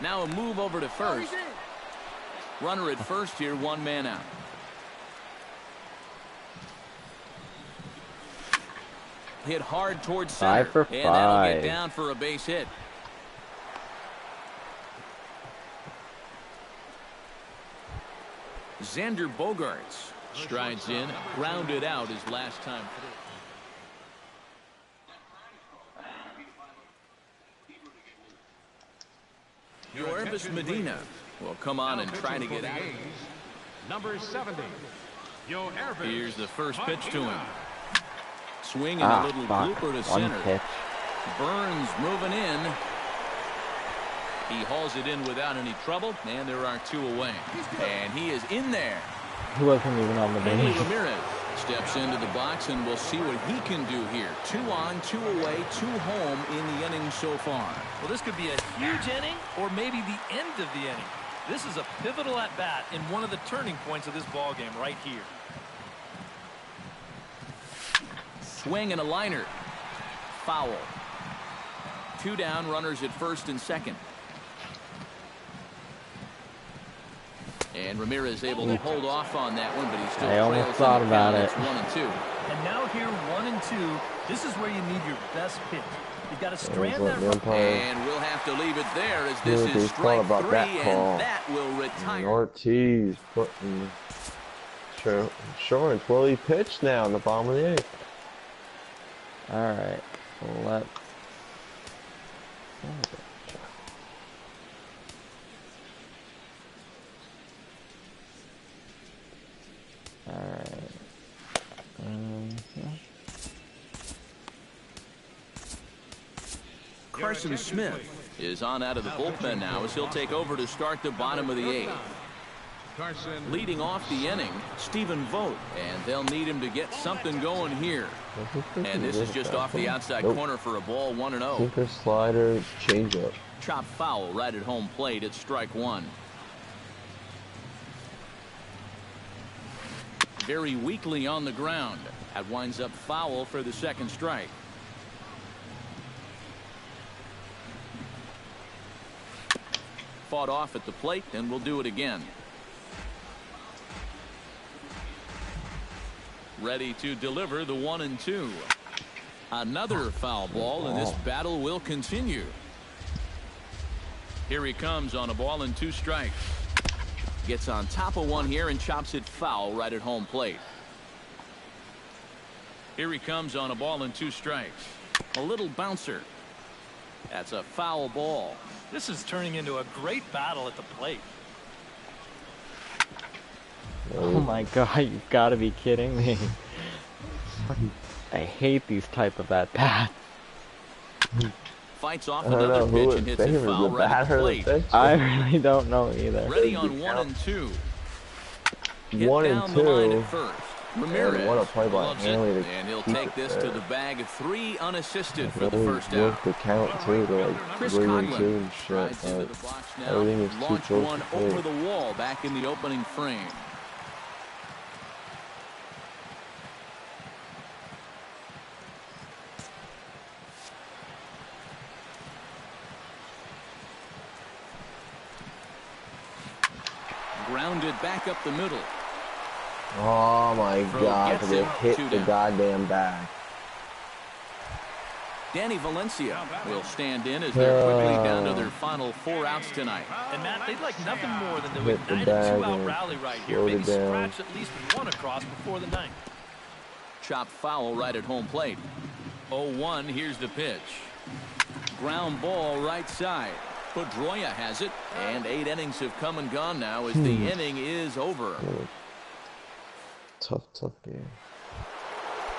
Now a move over to first. Runner at first here, 1 man out. Hit hard towards center. 5 for 5. And that'll get down for a base hit. Xander Bogaerts strides in, grounded out his last time through. Yorvis Medina will come on and try to get out. Number 70. Here's the first pitch to him. Swing and a little blooper to center. Pitch. Burns moving in. He hauls it in without any trouble, and there are 2 away. And he is in there. He wasn't even on the bench. Ramirez steps into the box, and we'll see what he can do here. 2 on, 2 away, 2 home in the inning so far. Well, this could be a huge inning or maybe the end of the inning. This is a pivotal at-bat in one of the turning points of this ball game right here. Swing and a liner. Foul. 2 down, runners at first and second. And Ramirez able to hold off on that one, but he still I almost trails thought in the about count. it. It's 1-2. And now here, 1-2. This is where you need your best pitch. You've got to strand that. And we'll have to leave it there as this is strike 3, and that will retire. Ortiz putting short. Well, he pitched now in the bottom of the 8th. All right. Let's. All right. Carson Smith is on out of the bullpen now as he'll take over to start the bottom of the 8th. Carson. Leading off the inning, Stephen Vogt, and they'll need him to get something going here. And this is just off the outside corner for a ball, 1-0. Sinker, slider, changeup. Chop foul right at home plate at strike one. Very weakly on the ground. That winds up foul for the second strike. Fought off at the plate, and we'll do it again. Ready to deliver the 1-2. Another foul ball, and this battle will continue. Here he comes on a ball and 2 strikes. Gets on top of one here and chops it foul right at home plate. Here he comes on a ball and 2 strikes. A little bouncer. That's a foul ball. This is turning into a great battle at the plate. Oh my god, you've got to be kidding me. I hate these type of at-bats. Fights off another pitch and hits it foul right at the plate. I really don't know either. Ready on 1-2. 1-2. Ramirez what a play by loves it, and he'll take this to the bag. 3 unassisted for the first out. The count too, to like Chris 3-2 and shit. Drives into the box now. Everything is too Launched close one to play. over the wall back in the opening frame. Grounded back up the middle. Oh my god, gets they him, hit 2 the down. goddamn bag. Danny Valencia will stand in as they're quickly down to their final 4 outs tonight. And Matt, they'd like nothing more than to Hit the ignite a bag 2-out and rally right here. slowed Maybe it down. scratch at least 1 across before the 9th. Chop foul right at home plate. 0-1, here's the pitch. Ground ball right side. Pedroia has it, and 8 innings have come and gone now as the inning is over. Tough game.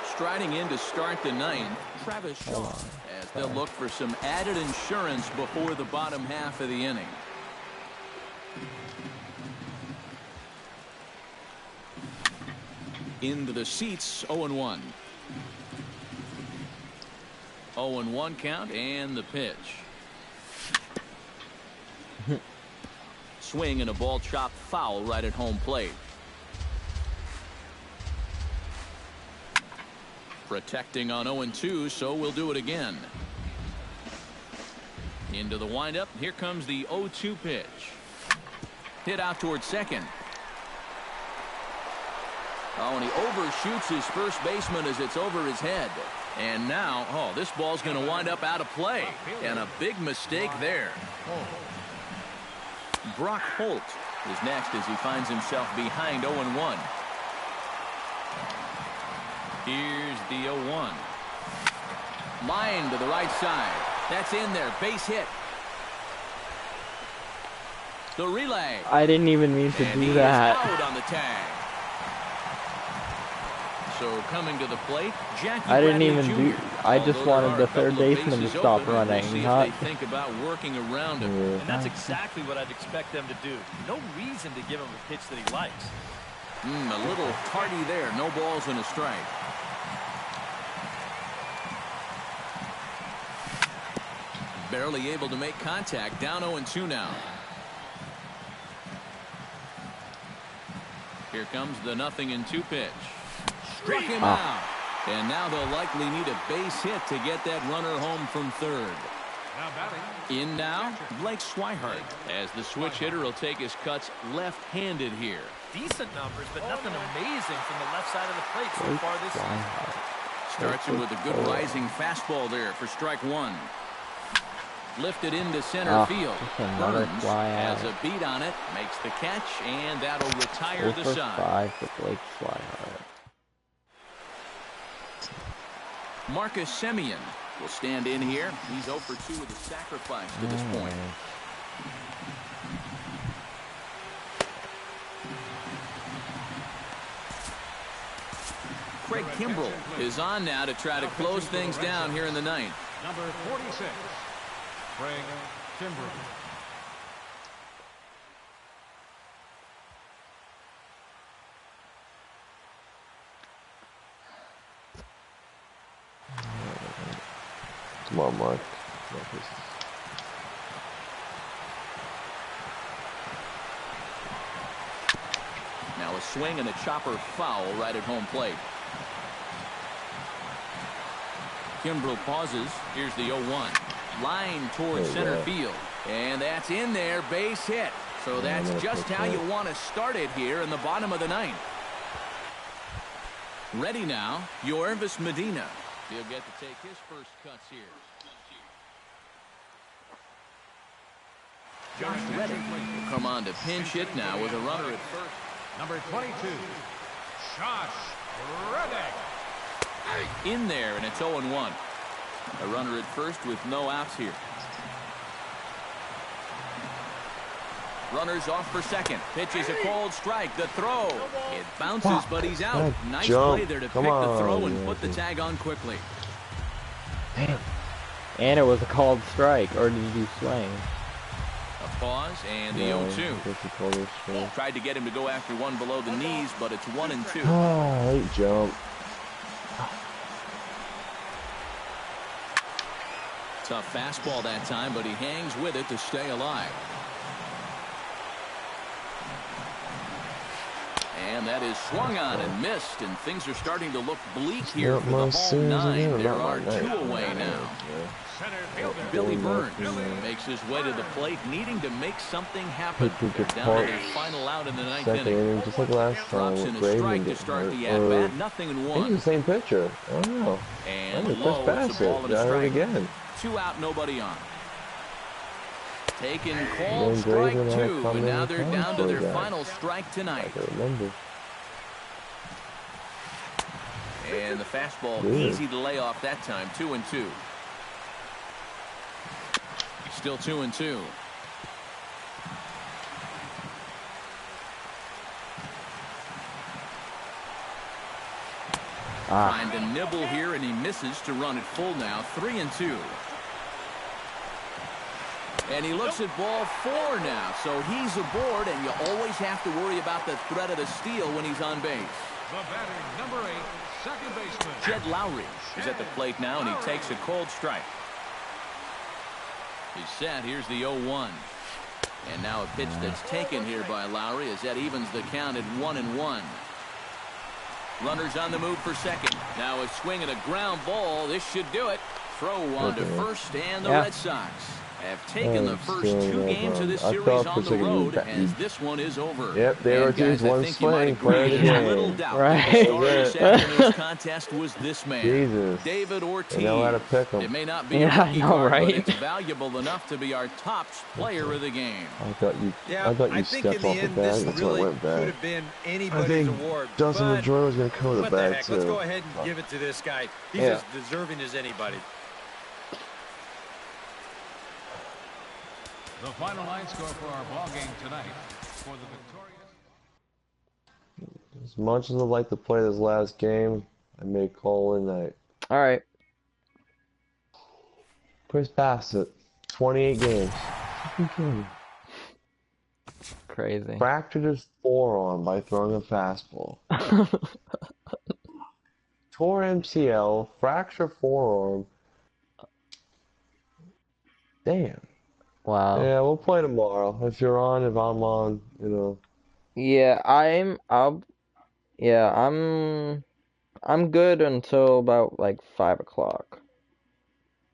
Striding in to start the 9th, Travis Shaw, as they'll look for some added insurance before the bottom half of the inning. Into the seats, 0-1. 0-1 count, and the pitch. Swing and a ball chopped foul right at home plate. Protecting on 0-2, so we'll do it again. Into the windup. Here comes the 0-2 pitch. Hit out towards second. Oh, and he overshoots his first baseman as it's over his head. And now, oh, this ball's going to wind up out of play. And a big mistake there. Brock Holt is next as he finds himself behind 0-1. Here's the 0-1. Line to the right side. That's in there. Base hit. The relay. I didn't even mean to And do he that. is out on the tag. So coming to the plate, Jackie I didn't Bradley even do. Jr. I just Although wanted there are the a third couple of baseman to bases stop open, we'll running, see if not. they think about working around him. And that's exactly what I'd expect them to do. No reason to give him a pitch that he likes. A little tardy there. No balls and a strike. Barely able to make contact. Down 0-2 now. Here comes the 0-2 pitch. Struck him out. And now they'll likely need a base hit to get that runner home from third. Now batting. In now, Blake Swihart, as the switch hitter will take his cuts left-handed here. Decent numbers, but nothing amazing from the left side of the plate so far this season. Starts him with a good rising fastball there for strike one. Lifted into center field. Burns has a beat on it, makes the catch, and that'll retire the side. 5 for Blake Swihart. Marcus Semien will stand in here. He's 0 for 2 with a sacrifice to this point. Craig Kimbrell is on now to try to close things down here in the 9th. Number 46, Craig Kimbrell. Come on, Mark. Now a swing and a chopper foul right at home plate. Kimbrel pauses. Here's the 0-1. Line towards center field. And that's in there. Base hit. So that's just how you want to start it here in the bottom of the ninth. Ready now, Yorvis Medina. He'll get to take his first cuts here. Josh Reddick will come on to pinch hit now with a runner at first. Number 22, Josh Reddick. In there, and it's 0-1. A runner at first with no outs here. Runners off for second. Pitches a cold strike. The throw. It bounces, but he's out. Nice play there to pick the throw and put the tag on quickly. Damn. And it was a called strike, or did you swing? A pause, and the 0-2. Tried to get him to go after one below the knees, but it's 1-2. Oh, late jump. Tough fastball that time, but he hangs with it to stay alive. And that is swung on and missed, and things are starting to look bleak here for the home nine. There are two away now. Billy Burns makes his way to the plate, needing to make something happen. Down to his final out in the ninth inning. Just like last time. Drops in a strike to start the at-bat. 0-1. The same pitcher. I don't know. And low, it's a ball and a strike. Again. 2 out, nobody on. Taking called strike 2, and now they're down to their final strike tonight. I remember. And the fastball easy to lay off that time. 2-2. Still 2-2. Trying to nibble here, and he misses to run it full now. 3-2. And he looks at ball 4 now, so he's aboard, and you always have to worry about the threat of the steal when he's on base. The batting, number 8, second baseman. Jed Lowry is at the plate now, and he takes a cold strike. He's set. Here's the 0-1. And now a pitch that's taken here by Lowry as that evens the count at 1-1. Runners on the move for second. Now a swing and a ground ball. This should do it. Throw on to first, and the Red Sox have taken the first 2 games of this series on the road, as this one is over. Yep, they were just one swing. Little doubt right. the star of this afternoon's contest was this man, Jesus. David Ortiz. They know how to pick him. It may not be a rookie card, but it's valuable enough to be our top player of the game. I thought you stepped off the bag. That's why it went back. Could have been anybody's award. Dustin Pedroia was going to come with a bag, too. Let's go ahead and give it to this guy. He's as deserving as anybody. The final line score for our ball game tonight. For the victorious. As much as I'd like to play this last game, I may call in that. All right. Chris Bassett, 28 games. Crazy. Fractured his forearm by throwing a fastball. Tore MCL, fracture forearm. Damn. Wow. Yeah, we'll play tomorrow. If you're on, if I'm on, you know. Yeah, I'm good until about like 5 o'clock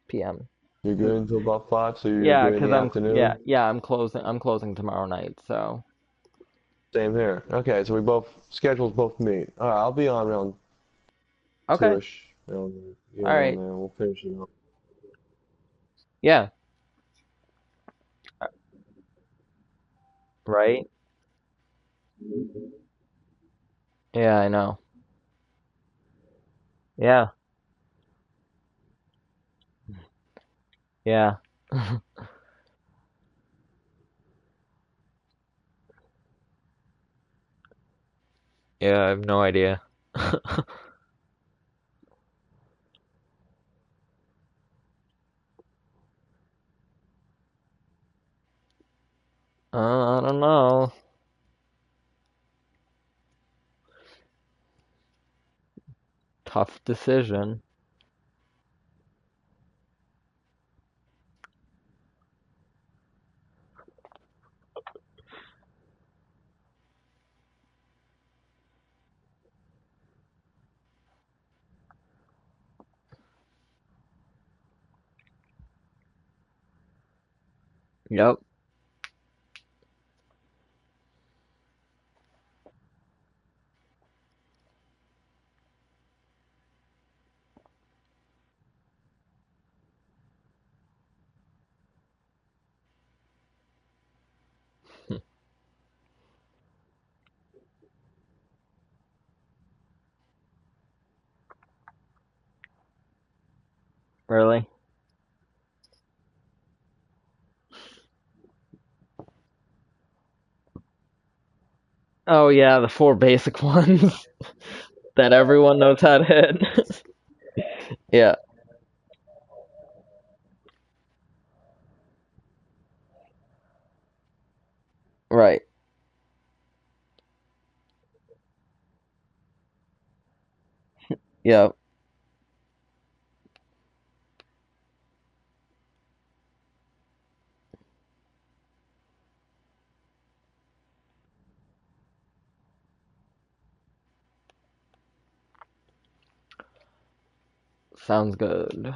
p.m. You're good until about 5, so you're good in the afternoon? I'm closing tomorrow night, so. Same here. Okay, so we both schedules both meet. All right, I'll be on around 2-ish. All right. We'll finish it up. Yeah. Right? Yeah, I know. Yeah. Yeah. Yeah, I have no idea. I don't know. Tough decision. Yep. Really? Oh yeah, the 4 basic ones that everyone knows how to hit. Yeah, right. Yep. Sounds good.